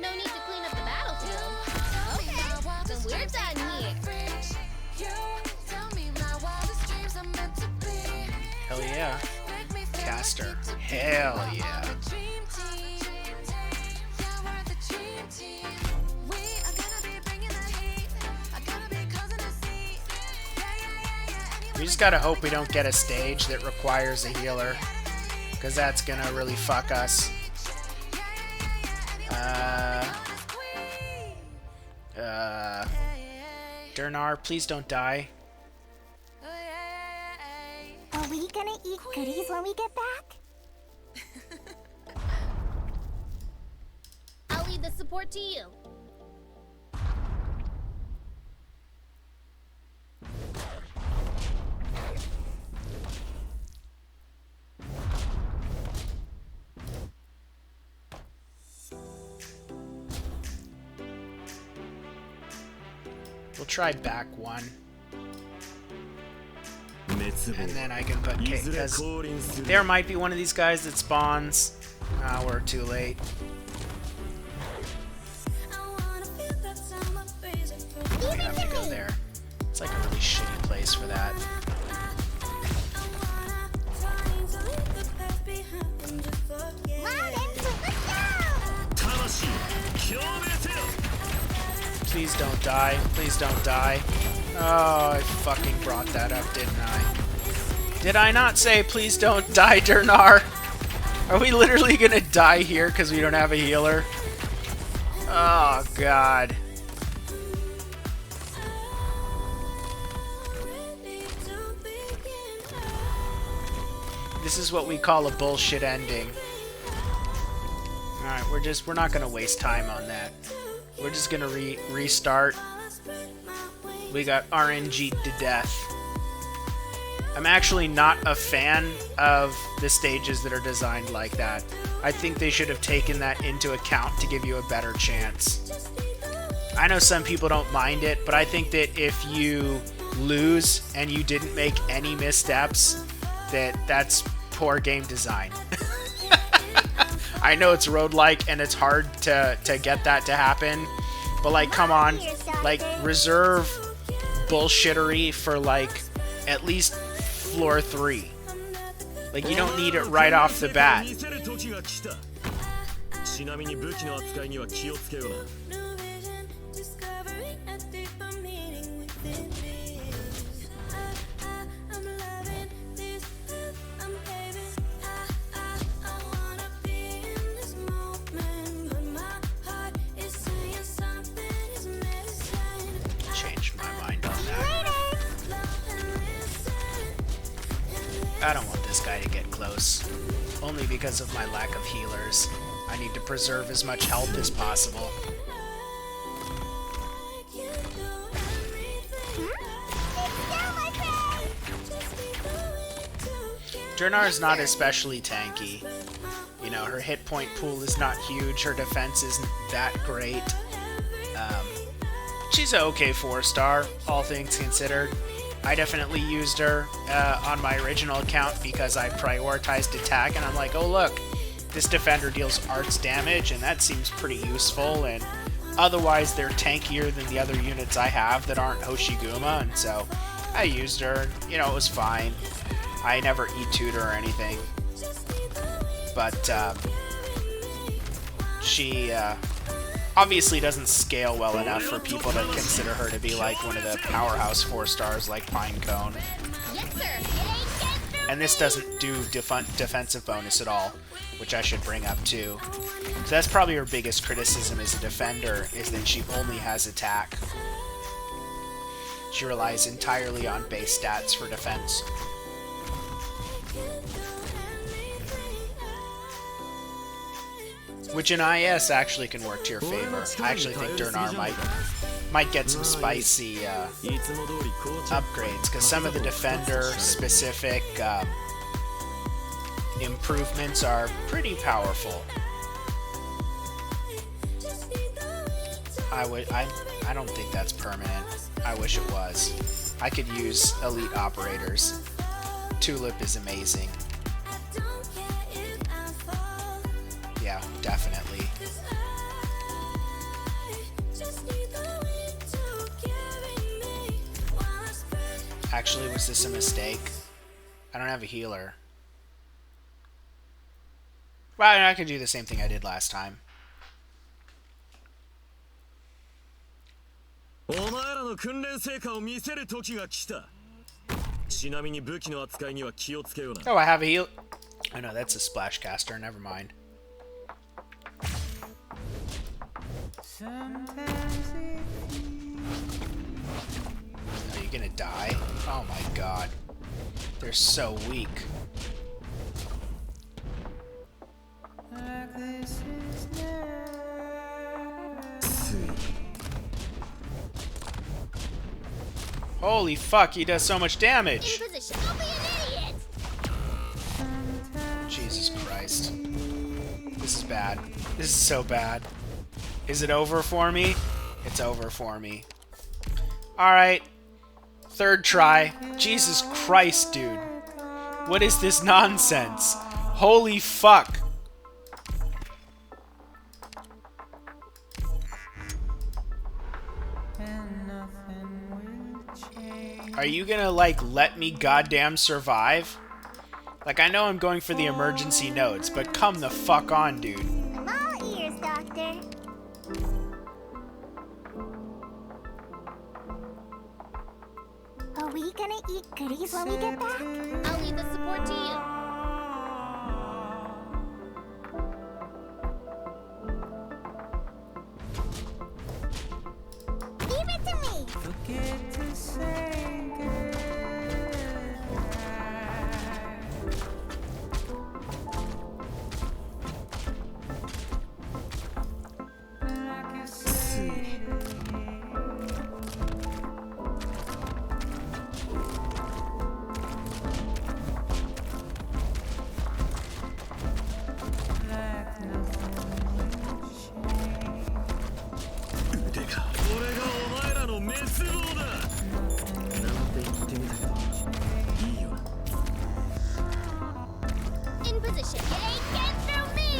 No need to clean up the battlefield. Okay, then we're done here. Hell yeah. Caster. Hell yeah. We just gotta hope we don't get a stage that requires a healer, because that's gonna really fuck us. Dernar, please don't die. Are we gonna eat goodies when we get back? I'll leave the support to you. We'll try back one. And then I can put K, because there might be one of these guys that spawns. Ah, we're too late. We have to go there. It's like a really shitty place for that. Please don't die. Please don't die. Oh, I fucking brought that up, didn't I? Did I not say please don't die, Dernar? Are we literally gonna die here because we don't have a healer? Oh, God. This is what we call a bullshit ending. Alright, we're not gonna waste time on that. We're just gonna restart. We got RNG'd to death. I'm actually not a fan of the stages that are designed like that. I think they should have taken that into account to give you a better chance. I know some people don't mind it, but I think that if you lose and you didn't make any missteps, that's poor game design. I know it's roguelike and it's hard to get that to happen, but like, come on, like, reserve bullshittery for like at least floor 3. Like, you don't need it right off the bat. I don't want this guy to get close. Only because of my lack of healers. I need to preserve as much health as possible. Dernar is not especially tanky. You know, her hit point pool is not huge, her defense isn't that great. She's an okay 4-star, all things considered. I definitely used her on my original account because I prioritized attack, and I'm like, oh look, this defender deals arts damage, and that seems pretty useful, and otherwise they're tankier than the other units I have that aren't Hoshiguma, and so I used her, you know, it was fine. I never E2'd her or anything, but she obviously doesn't scale well enough for people to consider her to be like one of the powerhouse 4-stars like Pinecone. And this doesn't do defensive bonus at all, which I should bring up too. So that's probably her biggest criticism as a defender, is that she only has attack. She relies entirely on base stats for defense. Which in IS actually can work to your favor. I actually think Dernar might get some spicy upgrades, because some of the defender-specific improvements are pretty powerful. I don't think that's permanent. I wish it was. I could use elite operators. Tulip is amazing. Yeah, definitely. Actually, was this a mistake? I don't have a healer. Well, I could do the same thing I did last time. Oh, I have a heal. Oh no, that's a splash caster. Never mind. Are you gonna die? Oh my god. They're so weak. Holy fuck, he does so much damage! Position. Don't be an idiot. Jesus Christ. This is bad. This is so bad. Is it over for me? It's over for me. Alright. Third try. Jesus Christ, dude. What is this nonsense? Holy fuck. Are you gonna, like, let me goddamn survive? Like, I know I'm going for the emergency notes, but come the fuck on, dude. I'm all ears, Doctor. Are we gonna eat goodies when we get back? I'll leave the support to you. Leave it to me. In position. You ain't getting through me.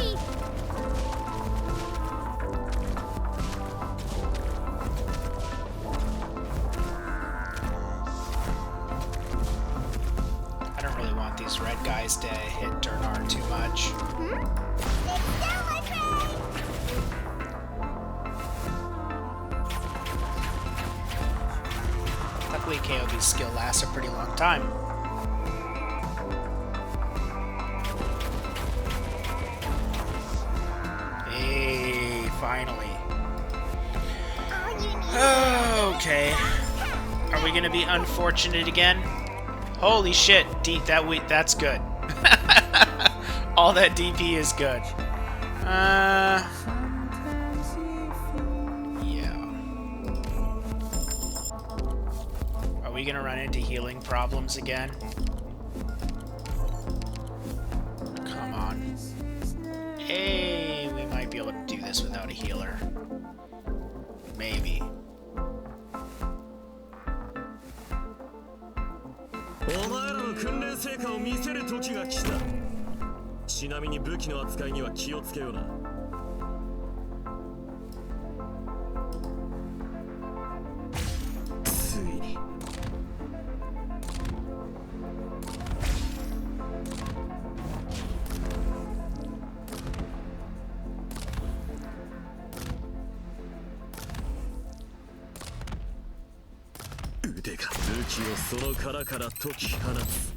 I don't really want these red guys to hit Dernar too much. It's still my prey. Luckily, KOB's skill lasts a pretty long time. Hey, finally. All you need. Okay. Are we gonna be unfortunate again? Holy shit, that's good. All that DP is good. Yeah. Are we gonna run into healing problems again? Come on. Hey, we might be able to do this without a healer. Maybe. お前らの訓練成果を見せる時が来た。ちなみに武器の扱いには気をつけような。ついに。腕が武器をその殻から解き放つ。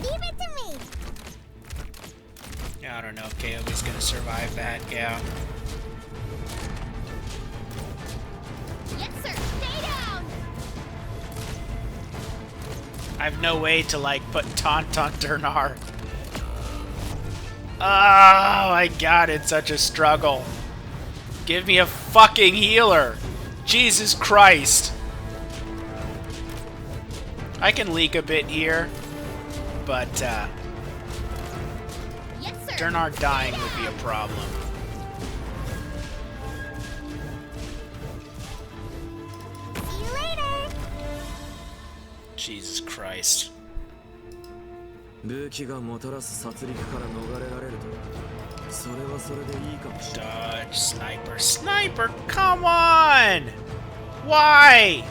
Leave it to me. Yeah, I don't know if KOB's gonna survive that, yeah. Yes, sir. Stay down. I have no way to, like, put taunt on Dernar. Oh my god, it's such a struggle. Give me a fucking healer. Jesus Christ. I can leak a bit here, but, Yes, sir. Dernar dying would be a problem. See you later. Jesus Christ. 武器がもたらす殺戮から逃れられるとそれはそれでいいかもしれない Dodge, sniper, sniper, come on! Why?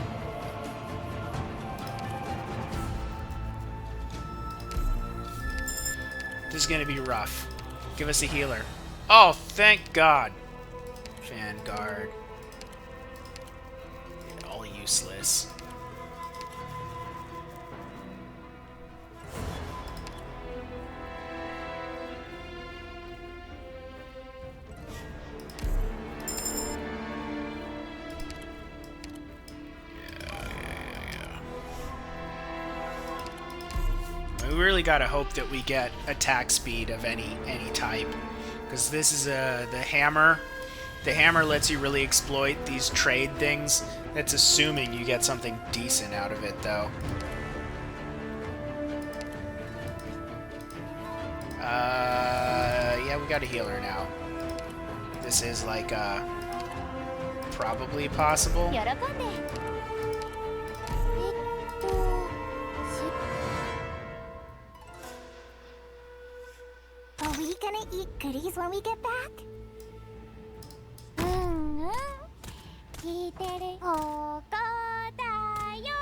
This is gonna be rough. Give us a healer. Oh, thank God. Vanguard. All useless. We really gotta hope that we get attack speed of any type, because this is the hammer. The hammer lets you really exploit these trade things. That's assuming you get something decent out of it, though. Yeah, we got a healer now. This is like probably possible. 喜んでAre we gonna eat goodies when we get back? うんうん聞いてるここだよ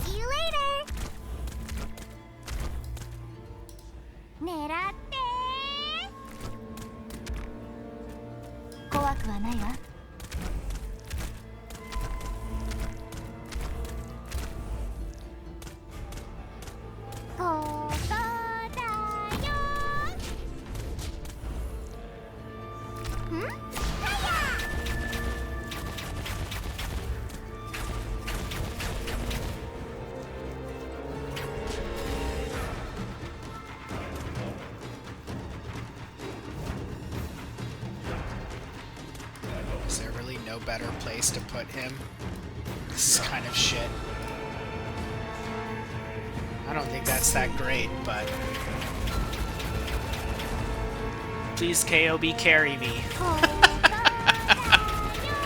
See you later! 狙って怖くはないわここだよん？はや Is there really no better place to put him? This is kind of shit. I don't think that's that great, but... Please, KOB, carry me. ここだよ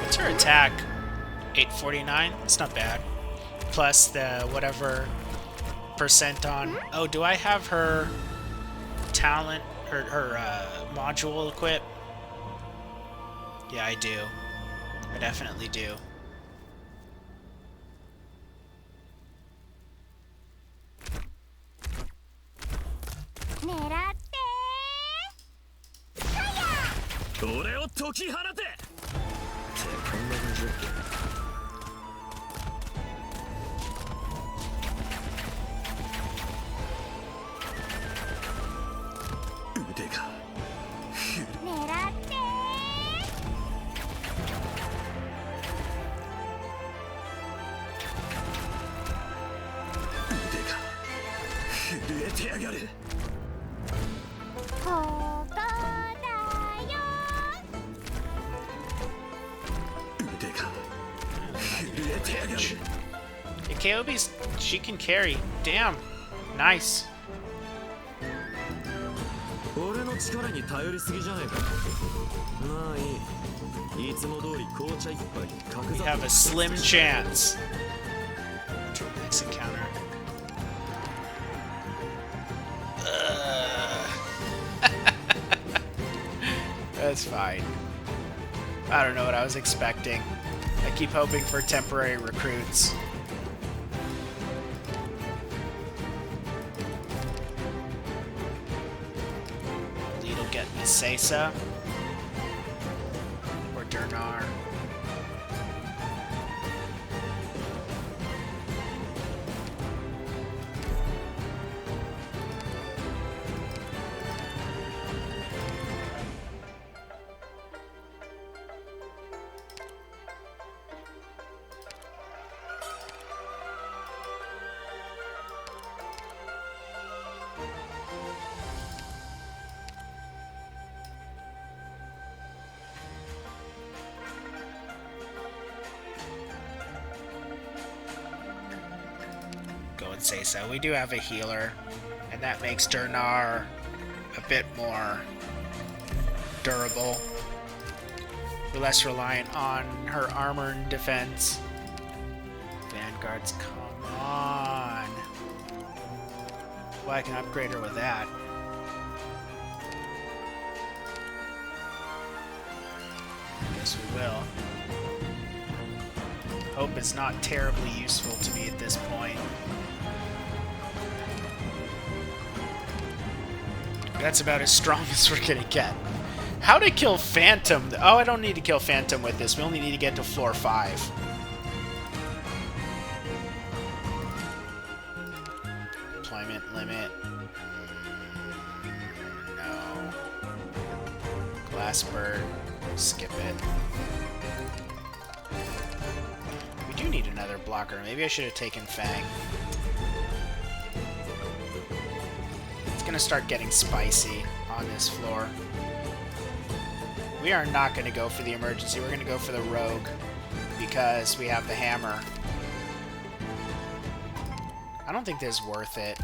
What's her attack? 849? It's not bad. Plus the whatever percent on... Oh, do I have her talent, her module equipped? Yeah, I do. I definitely do.狙ってはや俺を解き放てってこんな感じだっけ腕が狙って腕が震えてやがるここだよ腕が震えてやがる Yeah, KOB's... She can carry. Damn. Nice. 俺の力に頼りすぎじゃねえかまあいいいつも通り紅茶一杯角 We 砂 have a slim chance. Next encounter. That's fine. I don't know what I was expecting. I keep hoping for temporary recruits. Lead'll get me Sesa. Or Dernar. say so. We do have a healer, and that makes Durnar a bit more durable. We're less reliant on her armor and defense. Vanguards, come on. Well, I can upgrade her with that. Guess we will. Hope it's not terribly useful to me at this point. That's about as strong as we're gonna get. How to kill Phantom? Oh, I don't need to kill Phantom with this. We only need to get to floor 5. Deployment limit. No. Glassbird. Skip it. We do need another blocker. Maybe I should have taken Fang. It's gonna start getting spicy on this floor. We are not going to go for the emergency. We're going to go for the rogue because we have the hammer. I don't think this is worth it,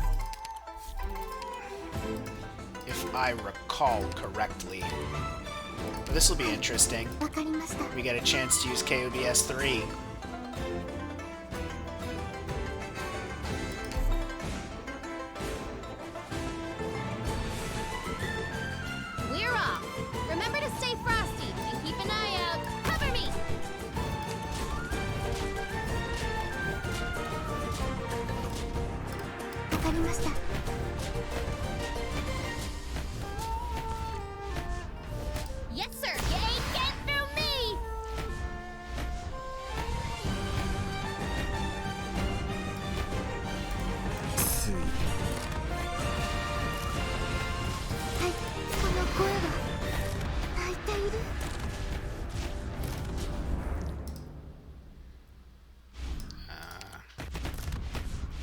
if I recall correctly. But this will be interesting. We get a chance to use KOBS 3. We're off. Remember to stay frosty and keep an eye out. Cover me. Yes, sir. You ain't getting through me.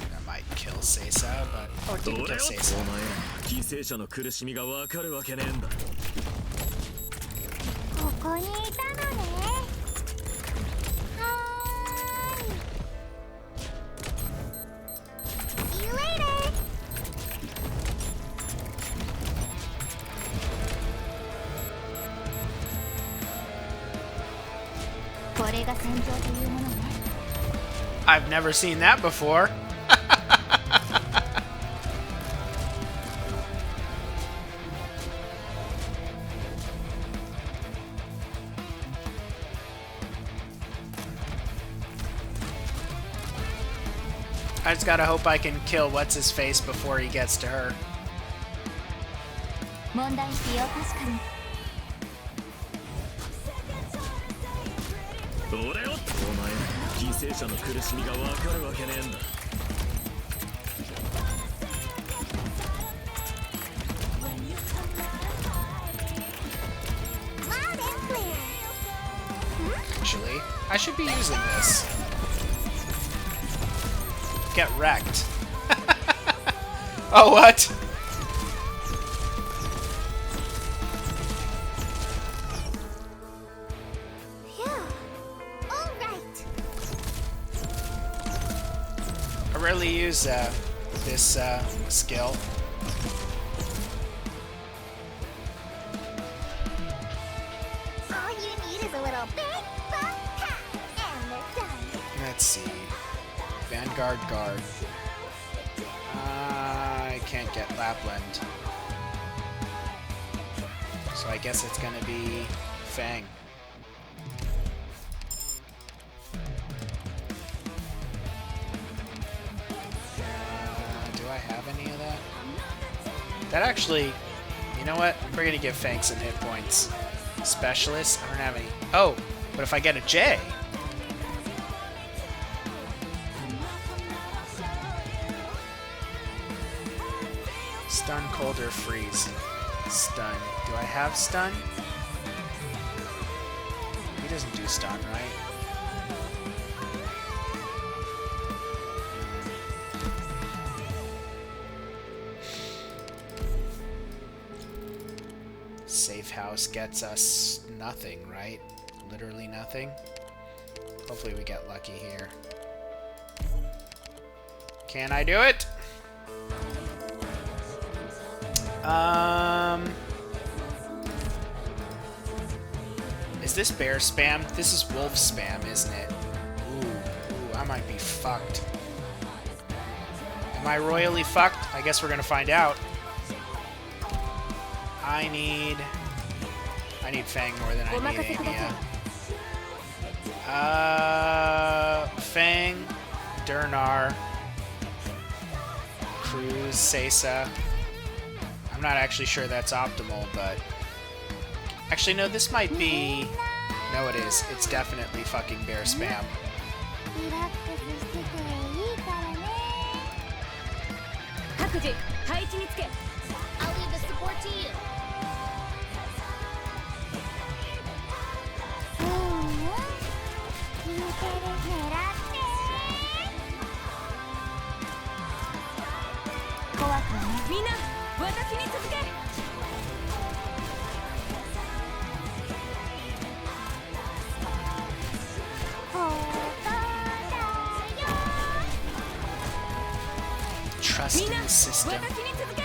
That might kill Seisa, but... Oh, it didn't kill Seisa. お前ら犠牲者の苦しみがわかるわけねえんだ。ここにいたのね。はーい。See you later. これが戦場というものね。I've never seen that before. I just gotta hope I can kill what's-his-face before he gets to her. 問題視よ確かに。俺をお前ら犠牲者の苦しみがわかるわけねえんだ。Actually, I should be using this. Get wrecked. Oh, what? Phew. All right. I rarely use this skill. All you need is a little big fun pat, and they're done. Let's see. Vanguard Guard. I can't get Lapland. So I guess it's gonna be Fang. Do I have any of that? That actually, you know what? We're gonna give Fang some hit points. Specialist? I don't have any. Oh, but if I get a J. Stun, cold, or freeze. Stun. Do I have stun? He doesn't do stun, right? Safe house gets us nothing, right? Literally nothing. Hopefully we get lucky here. Can I do it? Is this bear spam? This is wolf spam, isn't it? Ooh, I might be fucked. Am I royally fucked? I guess we're gonna find out. I need Fang more than I need Amia. Fang, Durnar, Cruz, Sesa. I'm not actually sure that's optimal, but... Actually, no, this might be... No, it is. It's definitely fucking bear spam. リラックスしてていいからね。各自配置につけ。 I'll leave the support to you. 聞いてる、狙って。怖くない。みんな私に続け。 Trust in the system. 私に続け。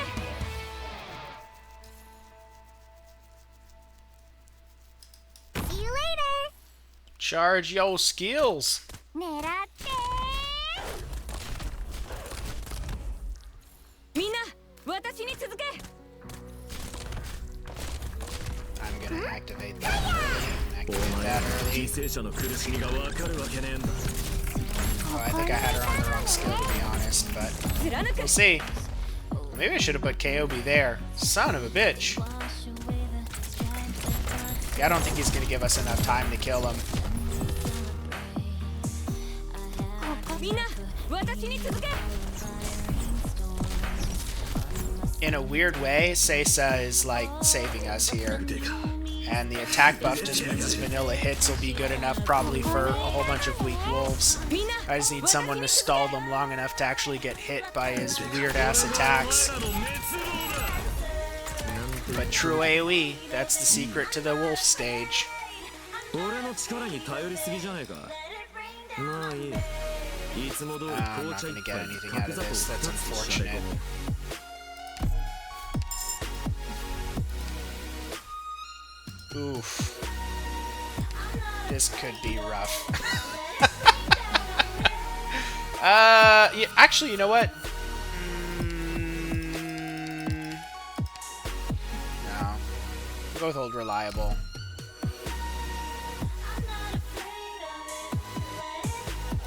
See you later. Charge your skills. 狙ってみんな私に続け。 I'm gonna activate that early. Activate that 犠 early. 牲者の苦しみがわかるわけねえんだ。 Oh, I think I had her on the wrong skill, to be honest, but 貫く。 we'll see. Maybe I should have put KOB there. Son of a bitch. Yeah, I don't think he's gonna give us enough time to kill him. みんな私に続け。 In a weird way, Sesa is like saving us here. And the attack buff just means vanilla hits will be good enough probably for a whole bunch of weak wolves. みんな I just need someone to stall them long enough to actually get hit by his weird ass attacks. But true AoE, that's the secret to the wolf stage. 俺の力に頼りすぎじゃねえか。まあいい。いつも通り I'm 紅 not 茶 gonna 一 get 杯 anything 角 out of 砂糖 this. That's 2つしゃべ unfortunate. 込む。 Oof. This could be rough. Yeah, actually, you know what? No. We'll go with Old Reliable.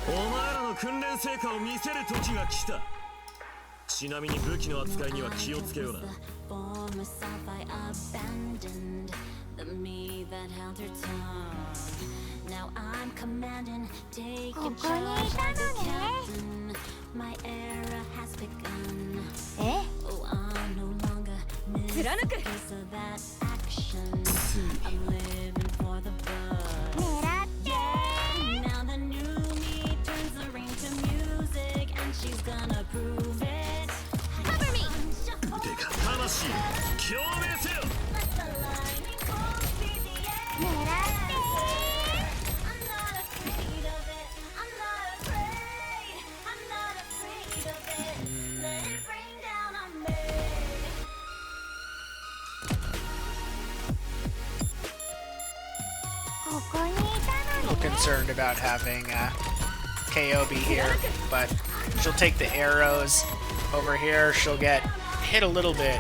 お前らの訓練成果を見せる時が来た。ちなみに武器の扱いには気をつけような。 For myself, I abandoned the me that held her tongue. Now I'm commanding, taking ここにい charge た like a のね。 captain. My era has begun. え Oh, I'm no longer 貫く。 mistress of that action. I'm living for the buzz. 狙って Yeah, now the new me turns the rain to music, and she's gonna prove it. Cover me. てか魂共鳴せよ。 Let the lightning bolt feed the air. 狙って I'm not afraid of it. I'm not afraid. I'm not afraid of it. Let it rain down on me. ここにいた A の little ね concerned about having KOB here, but she'll take the arrows over here. She'll get hit a little bit.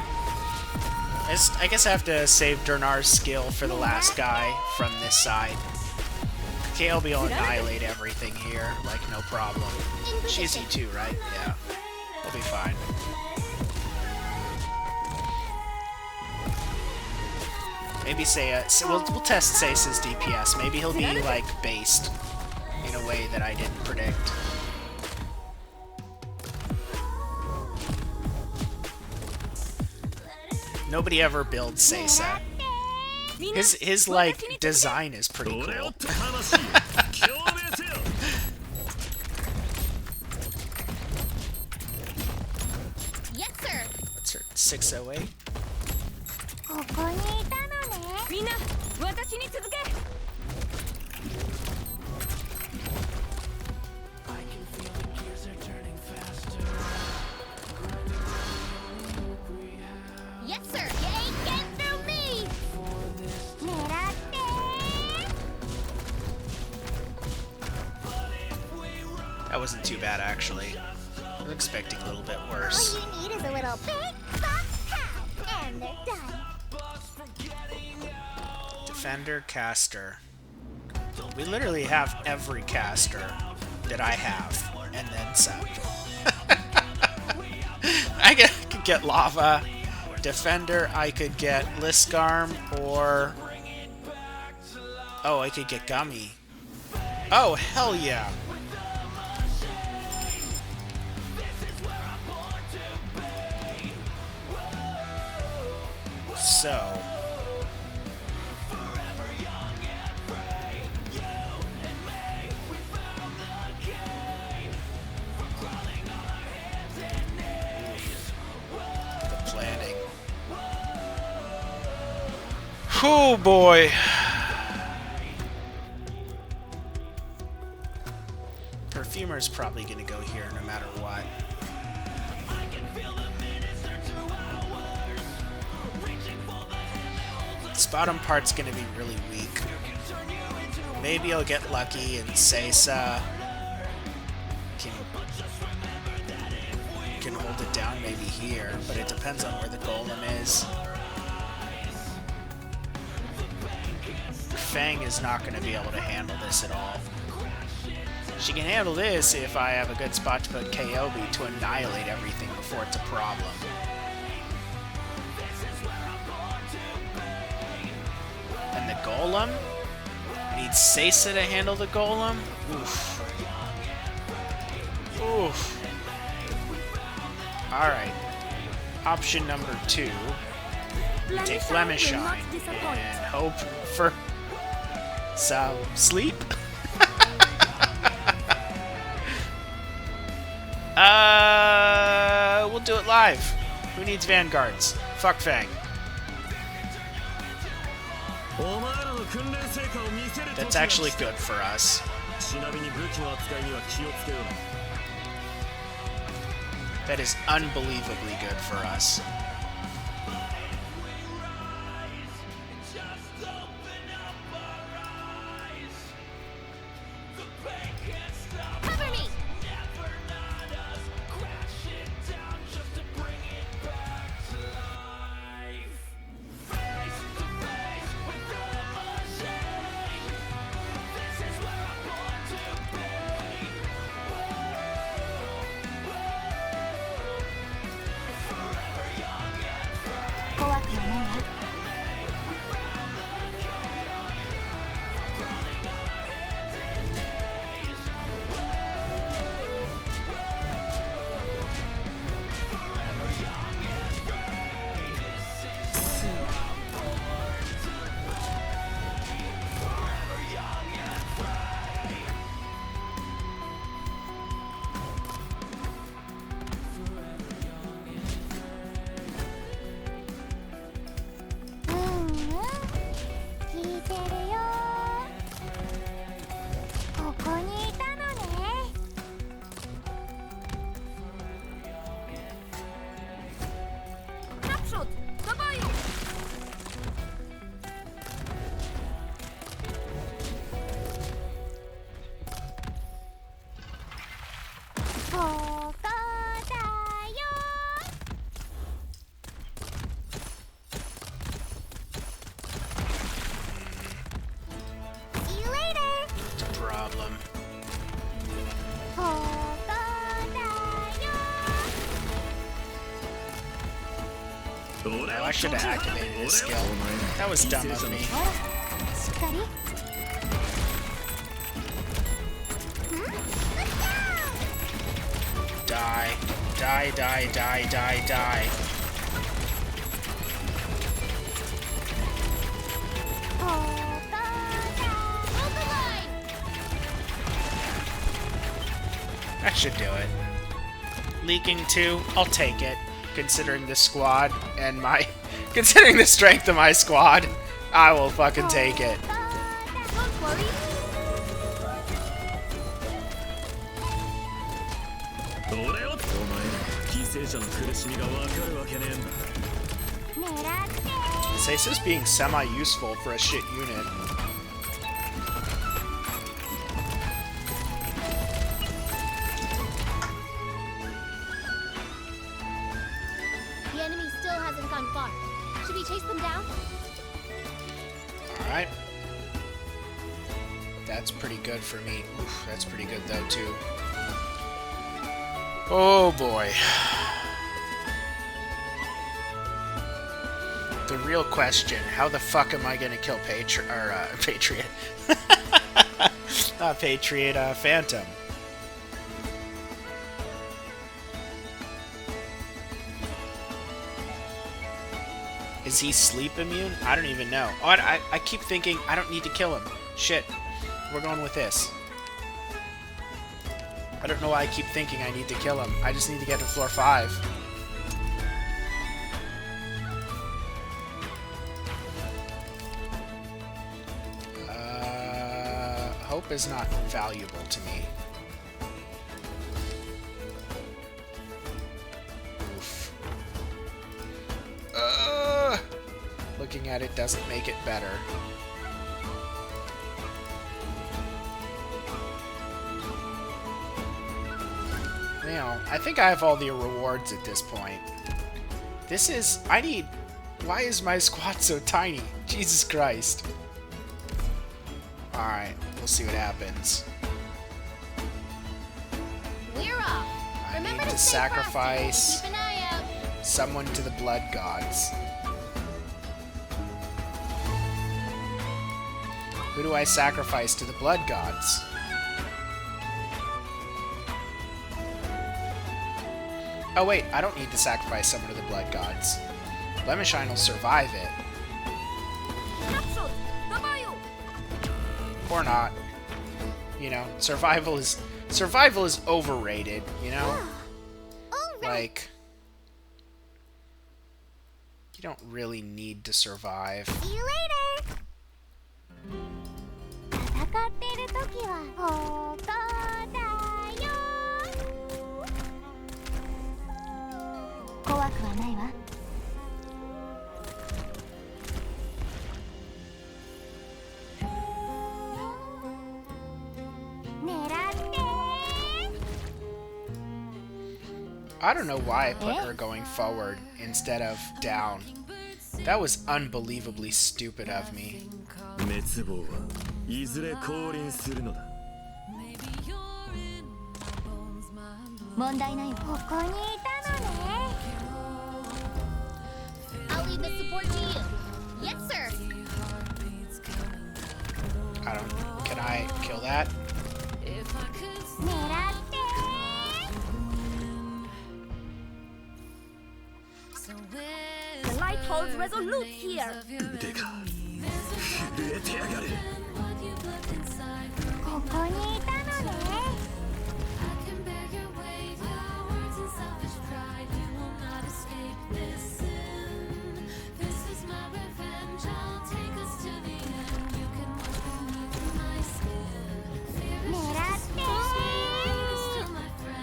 I guess I have to save Durnar's skill for the last guy from this side. KOB will annihilate everything here, like no problem. She's E2, right? Yeah. We'll be fine. Maybe we'll test Seisa's DPS. Maybe he'll be like based in a way that I didn't predict. Nobody ever builds Seisa. みんな His like design is pretty 俺を cool. って魂共鳴せよ。 Yes, sir. What's her 608? ここにいたのねみんな私に続け。 I can feel the gears are turning faster. That wasn't too bad, actually. I was expecting a little bit All worse. you need is a little big soft tap, and they're done. Defender, caster. We literally have every caster that I have, and then some. I could get Lava. Defender, I could get Liskarm, or... Oh, I could get Gummy. Oh, hell yeah! So... the planning. Oh boy! Perfumer's probably gonna go here no matter what. This bottom part's gonna be really weak. Maybe I'll get lucky and Seiza can hold it down maybe here, but it depends on where the golem is. Fang is not going to be able to handle this at all. She can handle this if I have a good spot to put Kobe to annihilate everything before it's a problem. And the golem? I need Seiza to handle the golem? Oof. Oof. Alright. Option number 2. We take Flemishine and hope for some sleep. We'll do it live. Who needs vanguards? Fuck Fang. That's actually good for us. That is unbelievably good for us. Cover me! I should have activated his skill. That was dumb of me. Die. Die, die, die, die, die. That should do it. Leaking 2, I'll take it. Considering the squad and my... Considering the strength of my squad, I will fucking take it. Seisa's being semi-useful for a shit unit. we chase them down? Alright. That's pretty good for me. Oof, that's pretty good though, too. Oh boy. The real question, how the fuck am I gonna kill Patriot? Not Patriot, Phantom. Is he sleep immune? I don't even know. Oh, I keep thinking I don't need to kill him. Shit. We're going with this. I don't know why I keep thinking I need to kill him. I just need to get to floor 5. Hope is not valuable to me. Oof. Looking at it doesn't make it better. You know, I think I have all the rewards at this point. This is... I need... Why is my squad so tiny? Jesus Christ. Alright, we'll see what happens. We're off. I need to sacrifice Keep an eye out. someone to the blood gods. Who do I sacrifice to the blood gods? Oh wait, I don't need to sacrifice someone to the blood gods. Lemishine will survive it. Or not. You know, survival is overrated, you know? Like, you don't really need to survive. See you later. 戦ってる時はここだよ。怖くはないわ。I don't know why I put her going forward instead of down. That was unbelievably stupid of me. 滅亡はいずれ降臨するのだ。問題ないわ。ここにいたのね。I'll leave the support to you. Yes, sir. I don't... Can I kill that? 狙って。The light holds resolute here. 腕が震えてやがる。ここにいたのね。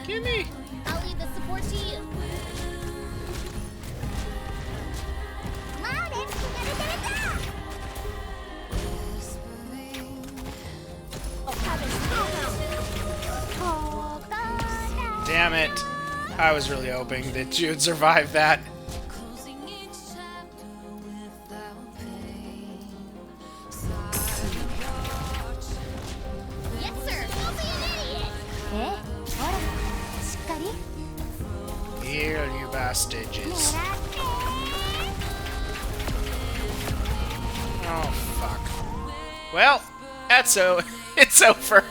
Gimme! I'll leave the support to you. Damn it! I was really hoping that you would survive that. Yes, sir. Don't be an idiot. Here, you bastards. Oh, fuck. Well, that's so... It's over.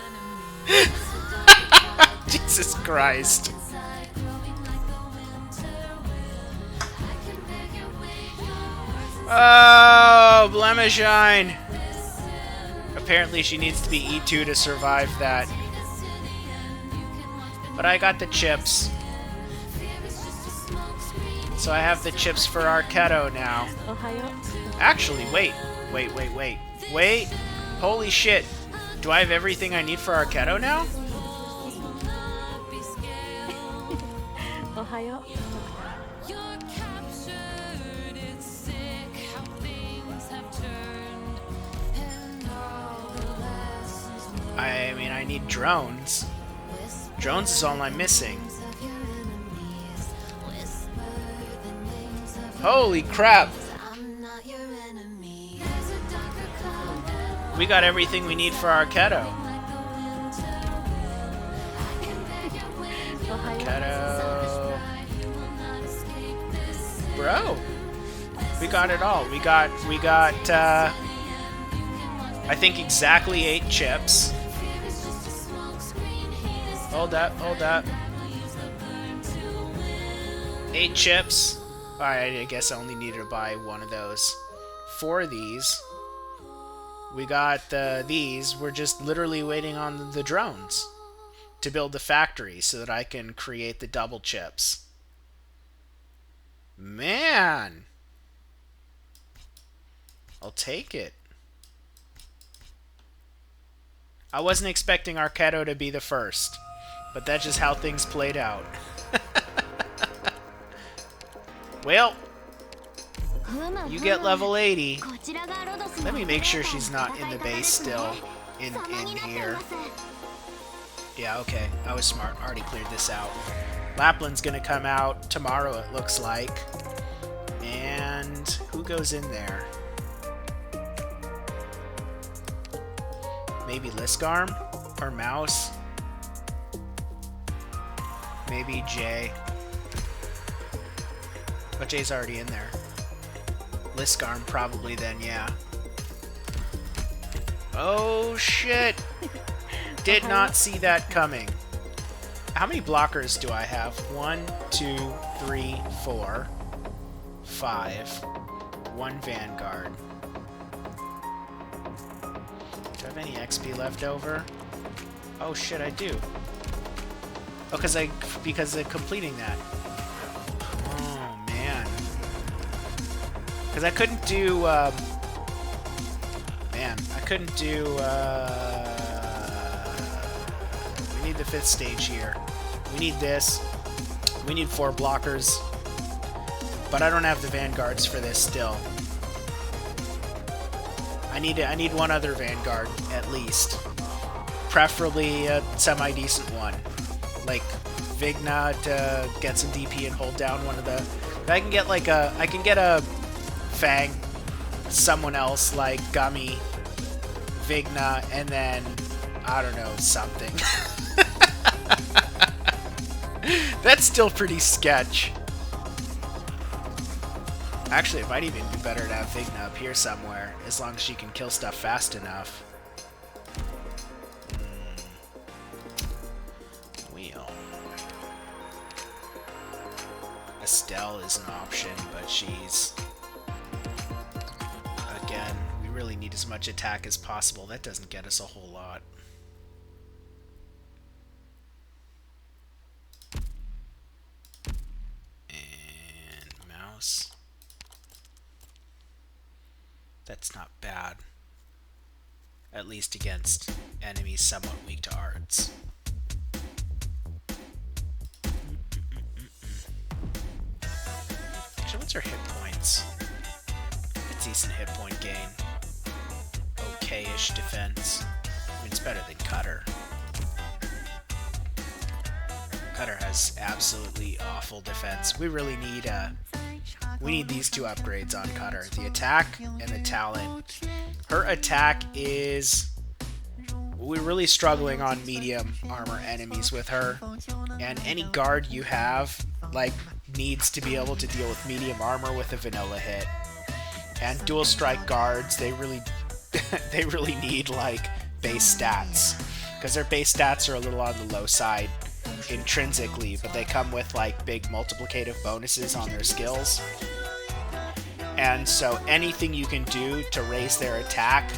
Jesus Christ. Oh, Blemishine. Apparently she needs to be E2 to survive that. But I got the chips. So I have the chips for Arketto now. Actually, wait. Wait. Holy shit. Do I have everything I need for Arketto now? I mean, I need drones. Drones is all I'm missing. Holy crap! We got everything we need for our keto. Keto. Bro. We got it all. We got, I think exactly 8 chips. Hold up. 8 chips. Alright, I guess I only needed to buy one of those. 4 of these. We got these. We're just literally waiting on the drones to build the factory so that I can create the double chips. Man! I'll take it. I wasn't expecting Arknights to be the first, but that's just how things played out. Well, you get level 80. Let me make sure she's not in the base still. In here. Yeah, okay. I was smart. Already cleared this out. Lapland's gonna come out tomorrow, it looks like. And who goes in there? Maybe Liskarm? Or Mouse? Maybe Jay. But Jay's already in there. Liskarm probably then, yeah. Oh shit! Did not see that coming. How many blockers do I have? 1, 2, 3, 4, 5. 1 Vanguard. Do I have any XP left over? Oh shit, I do. Oh, because of completing that. Oh man. Because I couldn't do, man, I couldn't do, we need the 5th stage here. We need this. We need 4 blockers. But I don't have the Vanguards for this still. I need one other Vanguard, at least. Preferably a semi-decent one. Like Vigna to get some DP and hold down one of the... I can get like a... I can get a Fang, someone else like Gummy, Vigna, and then, I don't know, something. That's still pretty sketch. Actually, it might even be better to have Vigna up here somewhere, as long as she can kill stuff fast enough. Wheel. Estelle is an option, but she's... Again, we really need as much attack as possible. That doesn't get us a whole lot. And Mouse. That's not bad. At least against enemies somewhat weak to arts. Actually, what's her hit points? It's decent hit point gain. Okay-ish defense. I mean, it's better than Cutter. Cutter has absolutely awful defense. We really need we need these 2 upgrades on Cutter. The attack and the talent. Her attack is... We're really struggling on medium armor enemies with her. And any guard you have, like, needs to be able to deal with medium armor with a vanilla hit. And dual strike guards, they really they really need, like, base stats. Because their base stats are a little on the low side intrinsically, but they come with, like, big multiplicative bonuses on their skills. And so anything you can do to raise their attack,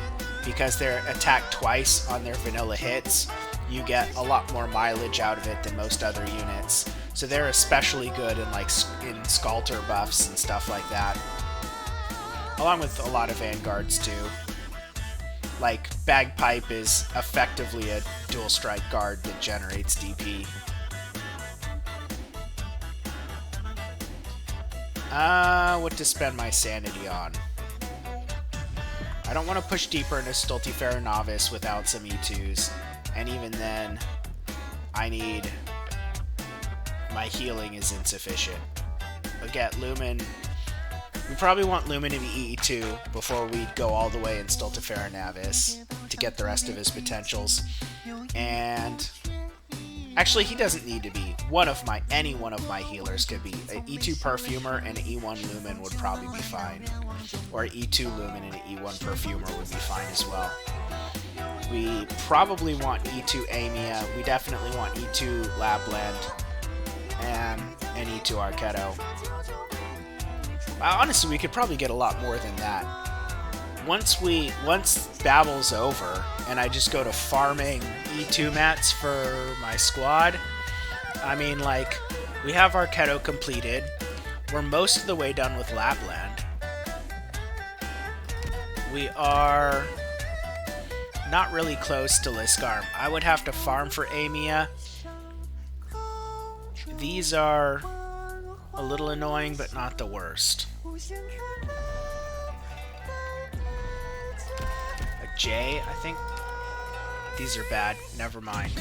because they're attacked twice on their vanilla hits, you get a lot more mileage out of it than most other units. So they're especially good in, like, in Sculptor buffs and stuff like that. Along with a lot of Vanguards too. Like, Bagpipe is effectively a dual strike guard that generates DP. What to spend my sanity on? I don't want to push deeper into Stultifera Novice without some E2s. And even then, I need... My healing is insufficient. Again, Lumen... We probably want Lumen to be E2 before we go all the way and still to Faranavis to get the rest of his potentials. And actually, he doesn't need to be. Any one of my healers could be. An E2 Perfumer and an E1 Lumen would probably be fine. Or an E2 Lumen and an E1 Perfumer would be fine as well. We probably want E2 Amia. We definitely want E2 Lapland and an E2 Arketo. Honestly, we could probably get a lot more than that. Once Battle's over and I just go to farming E2 mats for my squad, I mean, like, we have Arketo completed. We're most of the way done with Lapland. We are not really close to Liskarm. I would have to farm for Amia. These are a little annoying, but not the worst. A J, I think. These are bad. Never mind.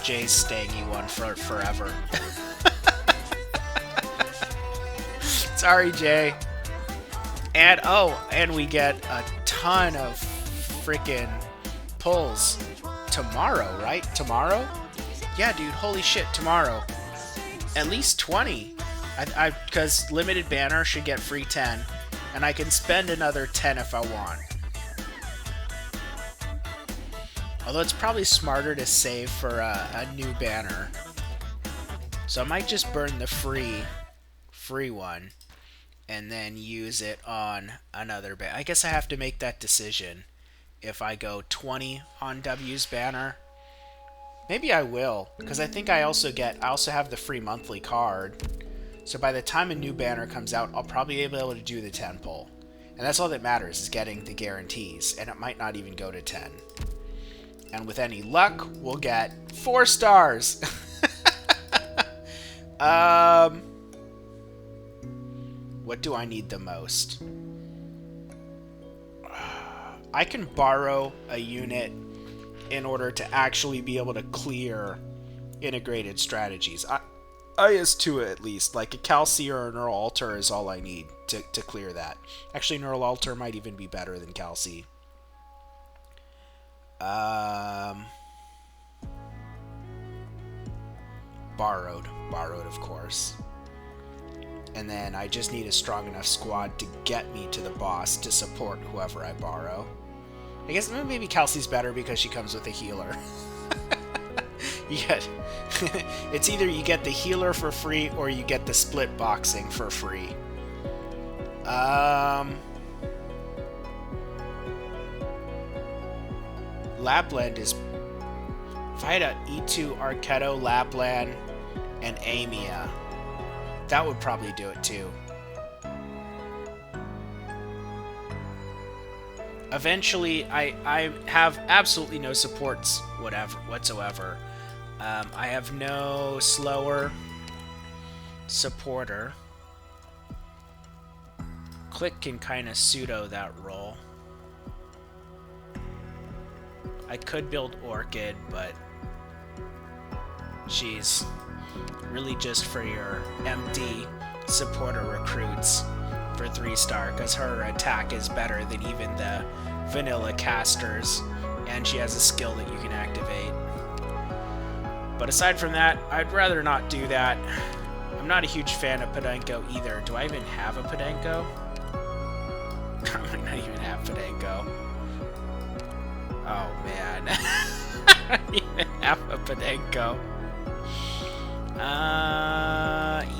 J's staying E1 for forever. Sorry, Jay. And we get a ton of freaking pulls tomorrow, right? Tomorrow? Yeah, dude. Holy shit, tomorrow. At least 20. Because limited banner should get free 10, and I can spend another 10 if I want. Although it's probably smarter to save for a new banner. So I might just burn the free one, and then use it on another banner. I guess I have to make that decision if I go 20 on W's banner. Maybe I will, because I think I also have the free monthly card. So by the time a new banner comes out, I'll probably be able to do the 10 pull. And that's all that matters, is getting the guarantees. And it might not even go to 10. And with any luck, we'll get 4 stars. What do I need the most? I can borrow a unit in order to actually be able to clear integrated strategies. IS2 at least, like a Calci or a Neural Alter is all I need to clear that. Actually, Neural Alter might even be better than Calci. Borrowed, of course. And then I just need a strong enough squad to get me to the boss to support whoever I borrow. I guess maybe Calci's better because she comes with a healer. It's either you get the healer for free or you get the split boxing for free. Lapland is... If I had a E2 Arketo, Lapland, and Amia, that would probably do it too. Eventually, I have absolutely no supports whatsoever. I have no slower supporter. Click can kind of pseudo that role. I could build Orchid, but she's really just for your empty supporter recruits for 3-star, because her attack is better than even the vanilla casters, and she has a skill that you can activate. But aside from that, I'd rather not do that. I'm not a huge fan of Podenko either. Do I even have a Podenko? I might not even have Podenko. Oh man. I don't even have a Podenko.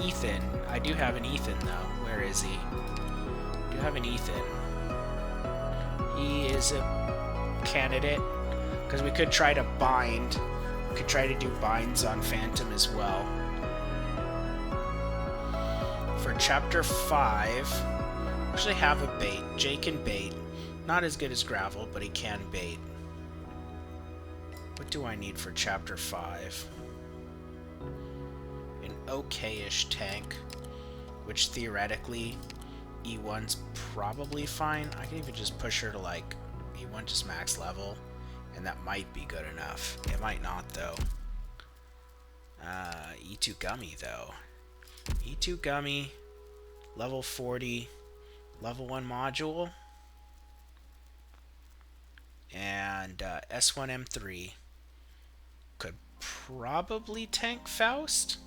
Ethan. I do have an Ethan though. Where is he? I do have an Ethan. He is a candidate, because we could try to bind. We could try to do binds on Phantom as well. For chapter 5, I actually have a bait. Jay can bait. Not as good as Gravel, but he can bait. What do I need for chapter 5? An okay-ish tank, which theoretically E1's probably fine. I can even just push her to like E1 just max level, and that might be good enough. It might not though. E2 Gummy though. E2 Gummy, level 40. Level 1 module. And S1M3 could probably tank Faust.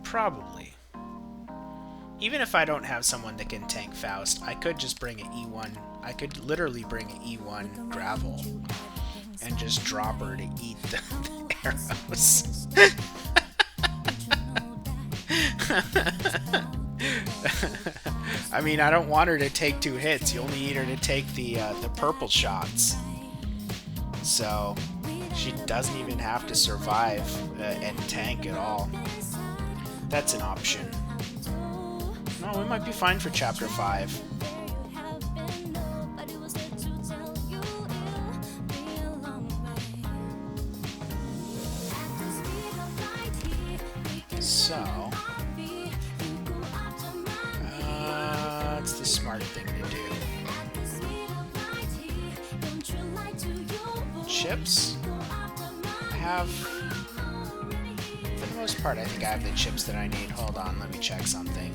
Probably. Even if I don't have someone that can tank Faust, I could just bring an E1. I could literally bring an E1 Gravel and just drop her to eat the arrows. I mean, I don't want her to take 2 hits. You only need her to take the purple shots. So she doesn't even have to survive and tank at all. That's an option. No, we might be fine for Chapter 5. So, it's the smart thing to do. Chips? I have, for the most part, I think I have the chips that I need. Hold on, let me check something.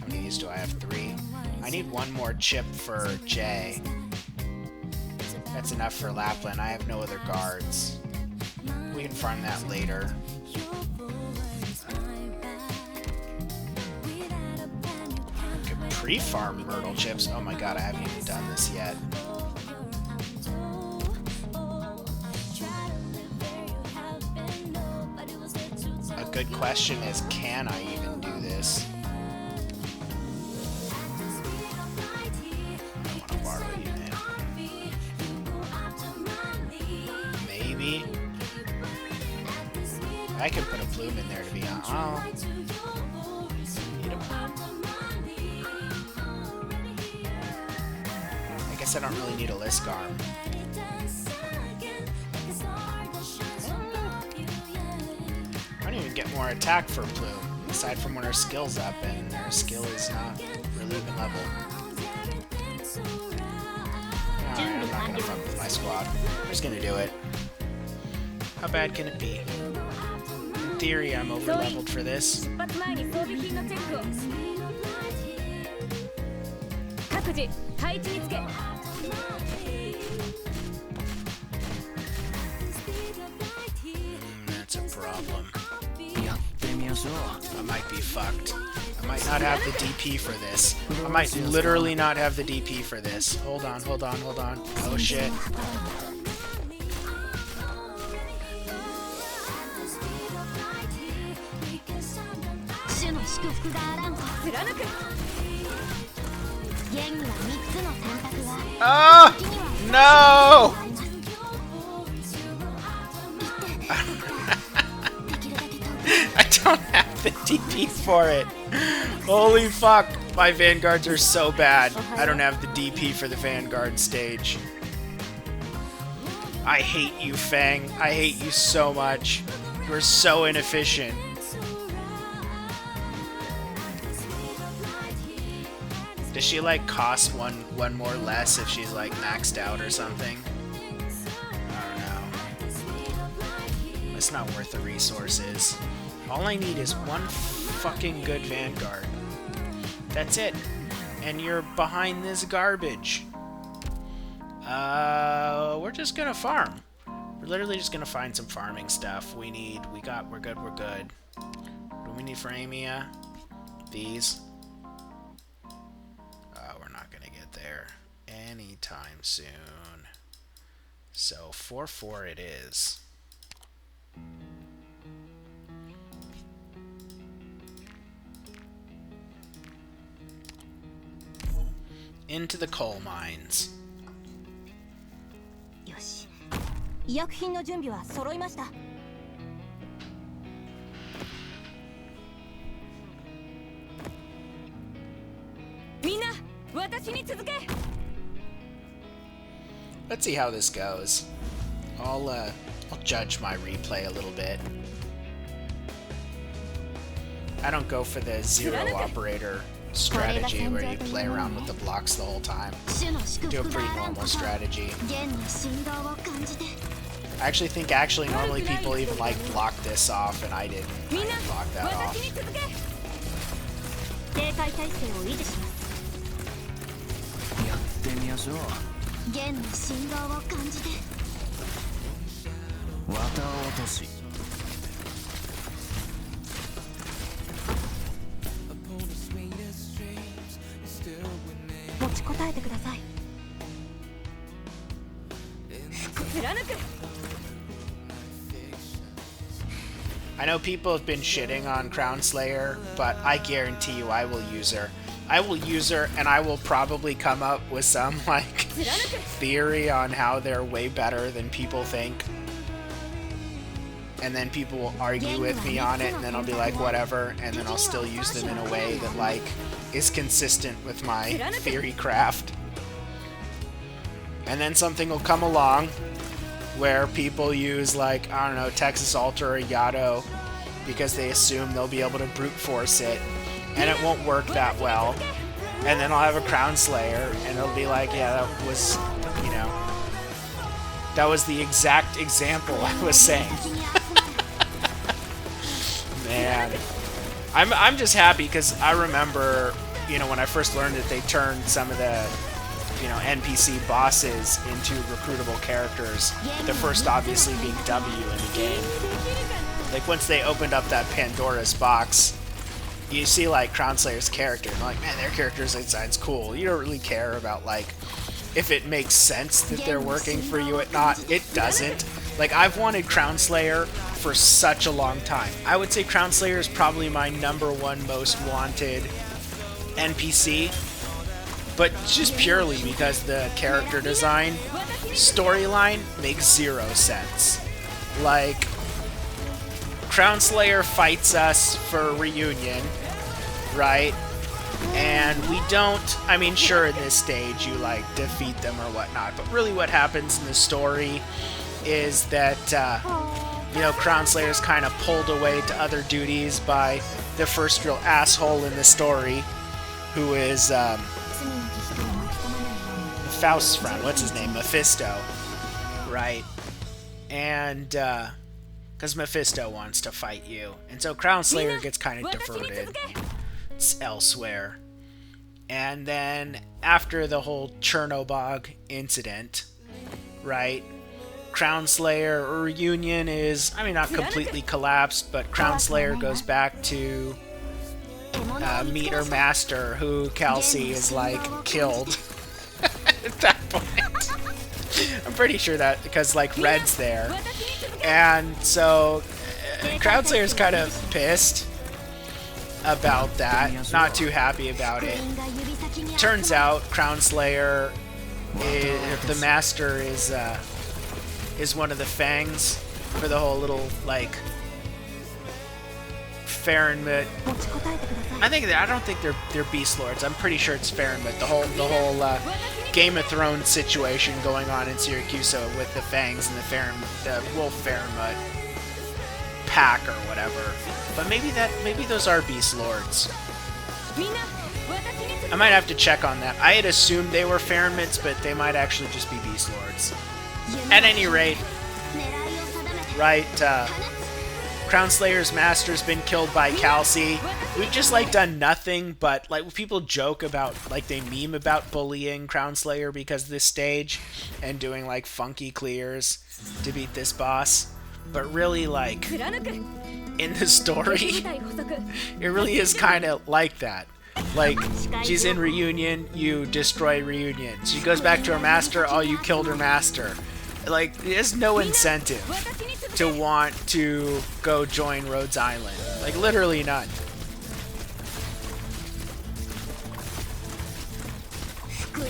How many of these do I have? 3. I need 1 more chip for J. That's enough for Lapland. I have no other guards. We can farm that later. Pre-farm Myrtle chips. Oh my god, I haven't even done this yet. A good question is, can I even do this? I want to borrow a unit. Maybe. I could put a plume in there to be honest. Oh. Need a plume. I guess I don't really need a Liskarm. I don't even get more attack for Plume, aside from when her skill's up, and her skill is not really even level. Alright, I'm not gonna fuck with my squad. I'm just gonna do it. How bad can it be? In theory, I'm over-leveled for this. That's a problem. I might be fucked. I might not have the DP for this. I might literally not have the DP for this. Hold on, hold on, hold on. Oh shit. Oh! No! I don't have the DP for it. Holy fuck. My Vanguards are so bad. I don't have the DP for the Vanguard stage. I hate you, Fang. I hate you so much. You're so inefficient. Does she like cost one more less if she's like maxed out or something? I don't know. It's not worth the resources. All I need is 1 fucking good Vanguard. That's it. And you're behind this garbage. We're just gonna farm. We're literally just gonna find some farming stuff. We're good. What do we need for Amia? These. We're not gonna get there anytime soon. So 4-4 it is. Into the coal mines. よし。医薬品の準備は揃いました。みんな、私に続け。Let's see how this goes. I'll judge my replay a little bit. I don't go for the zero operator strategy where you play around with the blocks the whole time. Do a pretty normal strategy. I actually think normally people even like block this off, and I didn't block that off. 警戒態勢を維持します。やってみましょう。弦の振動を感じて。綿落とし。持ちこたえてください。貫く。 I know people have been shitting on Crown Slayer, but I guarantee you I will use her. I will use her, and I will probably come up with some, like, theory on how they're way better than people think. And then people will argue with me on it, and then I'll be like, whatever, and then I'll still use them in a way that, like, is consistent with my theory craft. And then something will come along where people use, like, I don't know, Texas Alter or Yato because they assume they'll be able to brute force it, and it won't work that well. And then I'll have a Crown Slayer, and it'll be like, yeah, that was, you know, that was the exact example I was saying. Man. I'm just happy because I remember, you know, when I first learned that they turned some of the, you know, NPC bosses into recruitable characters. The first obviously being W in the game. Like once they opened up that Pandora's box, you see like Crown Slayer's character and like, man, their character design's cool. You don't really care about like if it makes sense that they're working for you or not. It doesn't. Like I've wanted Crown Slayer for such a long time. I would say Crown Slayer is probably my #1 most wanted NPC. But just purely because the character design storyline makes zero sense. Like, Crown Slayer fights us for a reunion, right? And we don't, I mean, sure, in this stage you, like, defeat them or whatnot, but really what happens in the story is that, you know, Crown Slayer's kind of pulled away to other duties by the first real asshole in the story, who is, Faust's friend, what's his name? Mephisto, right? And, because Mephisto wants to fight you. And so Crown Slayer gets kind of diverted. It's elsewhere. And then, after the whole Chernobog incident, right? Crown Slayer reunion is, I mean, not completely collapsed, but Crown Slayer goes back to meet her master, who Kelsey is, like, killed. At that point. I'm pretty sure that because like Red's there, and so Crown Slayer's kind of pissed about that, not too happy about it. Turns out Crown Slayer, the master is one of the Fangs for the whole little like Fahrenheit. I don't think they're Beast Lords. I'm pretty sure it's Fahrenheit. The whole Game of Thrones situation going on in Syracuse with the Fangs and the Wolf Fahrenheit pack or whatever. But maybe those are Beast Lords. I might have to check on that. I had assumed they were Fahrenheits, but they might actually just be Beast Lords. At any rate, right, Crown Slayer's master's been killed by Kelsey. We've just, like, done nothing but, like, people joke about, like, they meme about bullying Crown Slayer because of this stage and doing, like, funky clears to beat this boss. But really, like, in the story, it really is kind of like that. Like, she's in Reunion, you destroy Reunion. She goes back to her master, oh, you killed her master. Like, there's no incentive to want to go join Rhodes Island. Like, literally none. I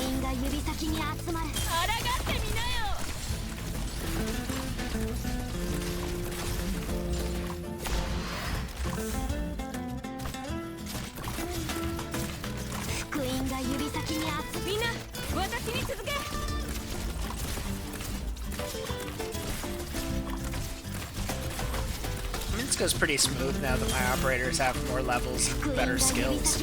mean, this goes pretty smooth now that my operators have more levels and better skills.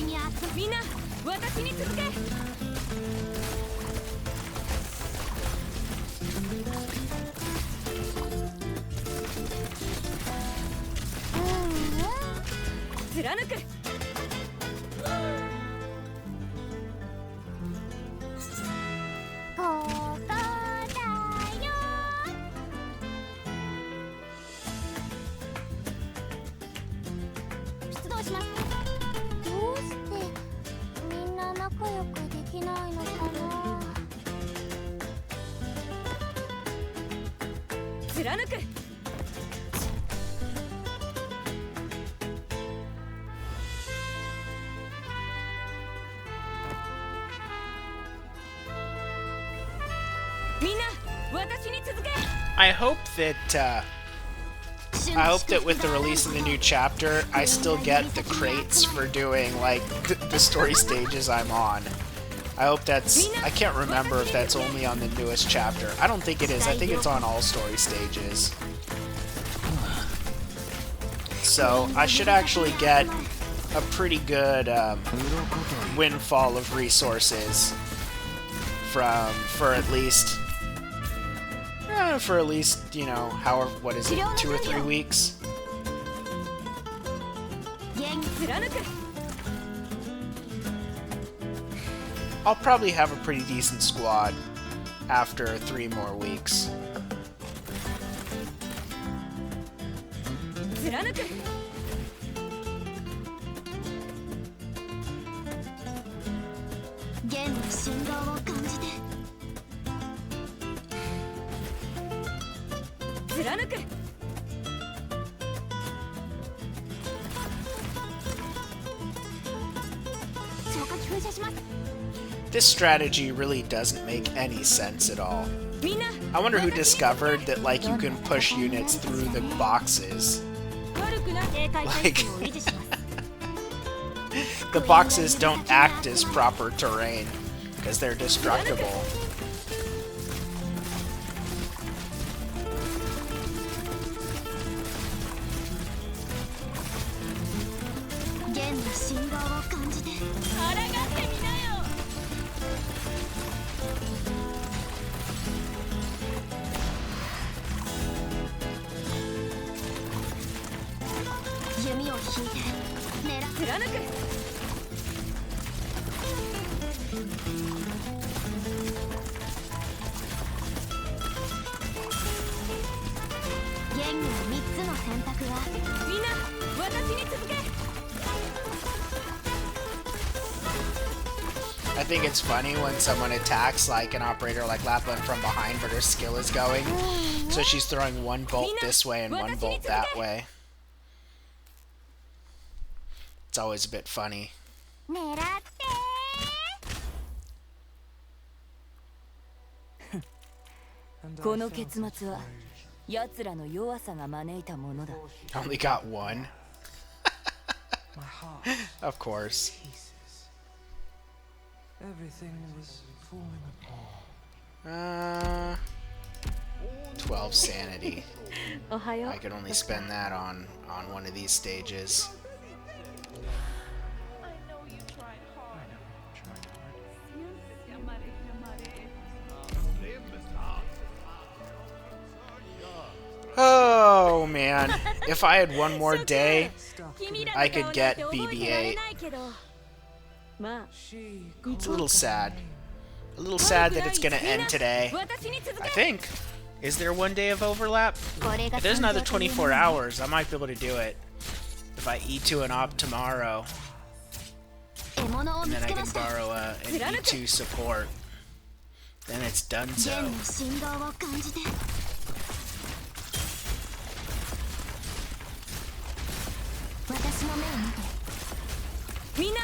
貫く。ここだよ。出動します。どうしてみんな仲良くできないのかな。貫く。みんな私に続け。 I hope that with the release of the new chapter, I still get the crates for doing like the story stages I'm on. I hope that's. I can't remember if that's only on the newest chapter. I don't think it is. I think it's on all story stages. So I should actually get a pretty good windfall of resources for at least. For at least, you know, however, what is it, 2 or 3 weeks? 貫く。 I'll probably have a pretty decent squad after 3 more weeks. 貫く。弦の振動を感じて。貫く。消火器噴射します。 This strategy really doesn't make any sense at all. みんな I wonder who discovered that, like, you can push units through the boxes. 悪くない。警戒態勢を維持します。 The boxes don't act as proper terrain because they're destructible. 弦の振動を感じて。抗ってみなよ。弓を引いて狙う。貫く。弦には3つの選択が。みんな私に続け。 I think it's funny when someone attacks, like an operator like Lapland from behind, but her skill is going. So she's throwing one bolt this way and one bolt that way. It's always a bit funny. 狙ってこの結末は奴らの弱さが招いたものだ。 I only got one. Of course. Everything was falling apart. 12 sanity. おはよう。 I could only spend that on one of these stages. Oh man, if I had one more day, I could get BB-8. まあ It's a little sad. A little sad that it's gonna end today. 私に続 I け。 think. Is there one day of overlap? これが If there's another 24 hours, I might be able to do it. If I E2 an op tomorrow, 獲物を and 見 then つ I けま can した。 borrow an E2 support, then it's done 弦 so. の振動を感じて。私の目を見て。みんな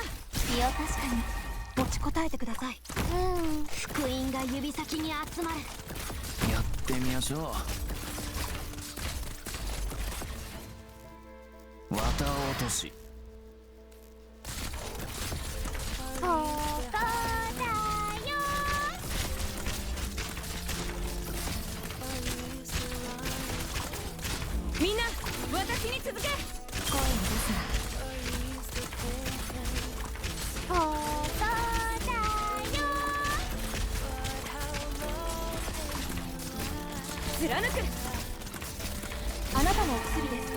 いや確かに持ちこたえてください。福音が指先に集まる。やってみましょう。綿落とし。ここだよ。みんな私に続け。声を出すな。ここだよ。貫く。あなたのお薬です。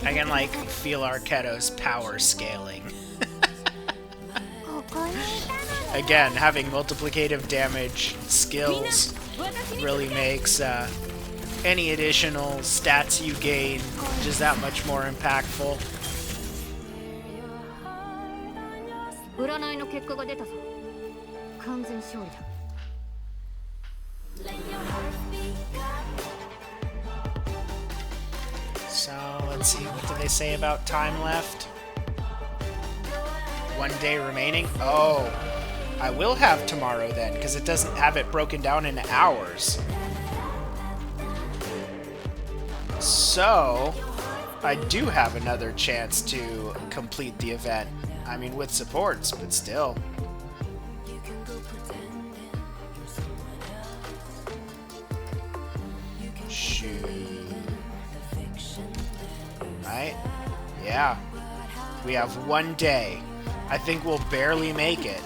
I can like feel Arketo's power scaling. ここにいたのね Again, having multiplicative damage skills really makes any additional stats you gain just that much more impactful. 占いの結果が出たぞ。完全勝利だ。 So, let's see, what do they say about time left? 1 day remaining? Oh, I will have tomorrow then, because it doesn't have it broken down into hours. So, I do have another chance to complete the event. I mean, with supports, but still. Shoot. Right? Yeah. We have 1 day. I think we'll barely make it.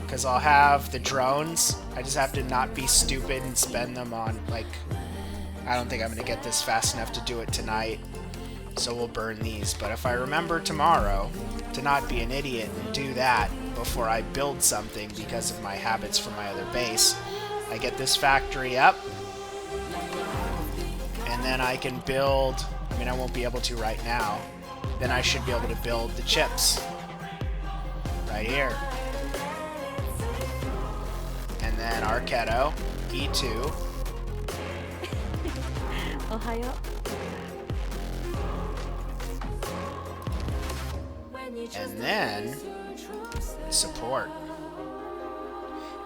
Because I'll have the drones. I just have to not be stupid and spend them on, like... I don't think I'm going to get this fast enough to do it tonight. So we'll burn these. But if I remember tomorrow to not be an idiot and do that before I build something because of my habits from my other base, I get this factory up. And then I can build... I mean, I won't be able to right now. Then I should be able to build the chips. Right here. And then Arketo, E2. And then support.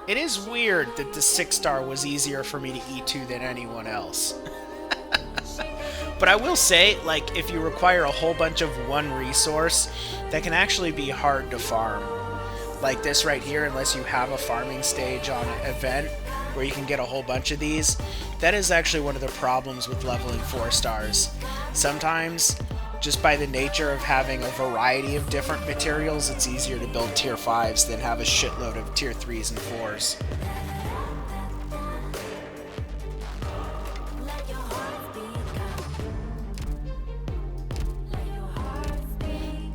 It is weird that the 6-star was easier for me to E2 than anyone else. But I will say, like, if you require a whole bunch of one resource, that can actually be hard to farm. Like this right here, unless you have a farming stage on an event where you can get a whole bunch of these. That is actually one of the problems with leveling 4 stars. Sometimes, just by the nature of having a variety of different materials, it's easier to build tier 5s than have a shitload of tier 3s and 4s.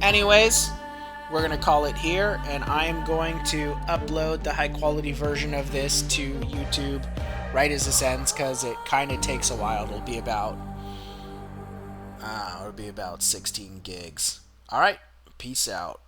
Anyways, we're going to call it here, and I am going to upload the high quality version of this to YouTube right as this ends, because it kind of takes a while. It'll be about 16 gigs. Alright, peace out.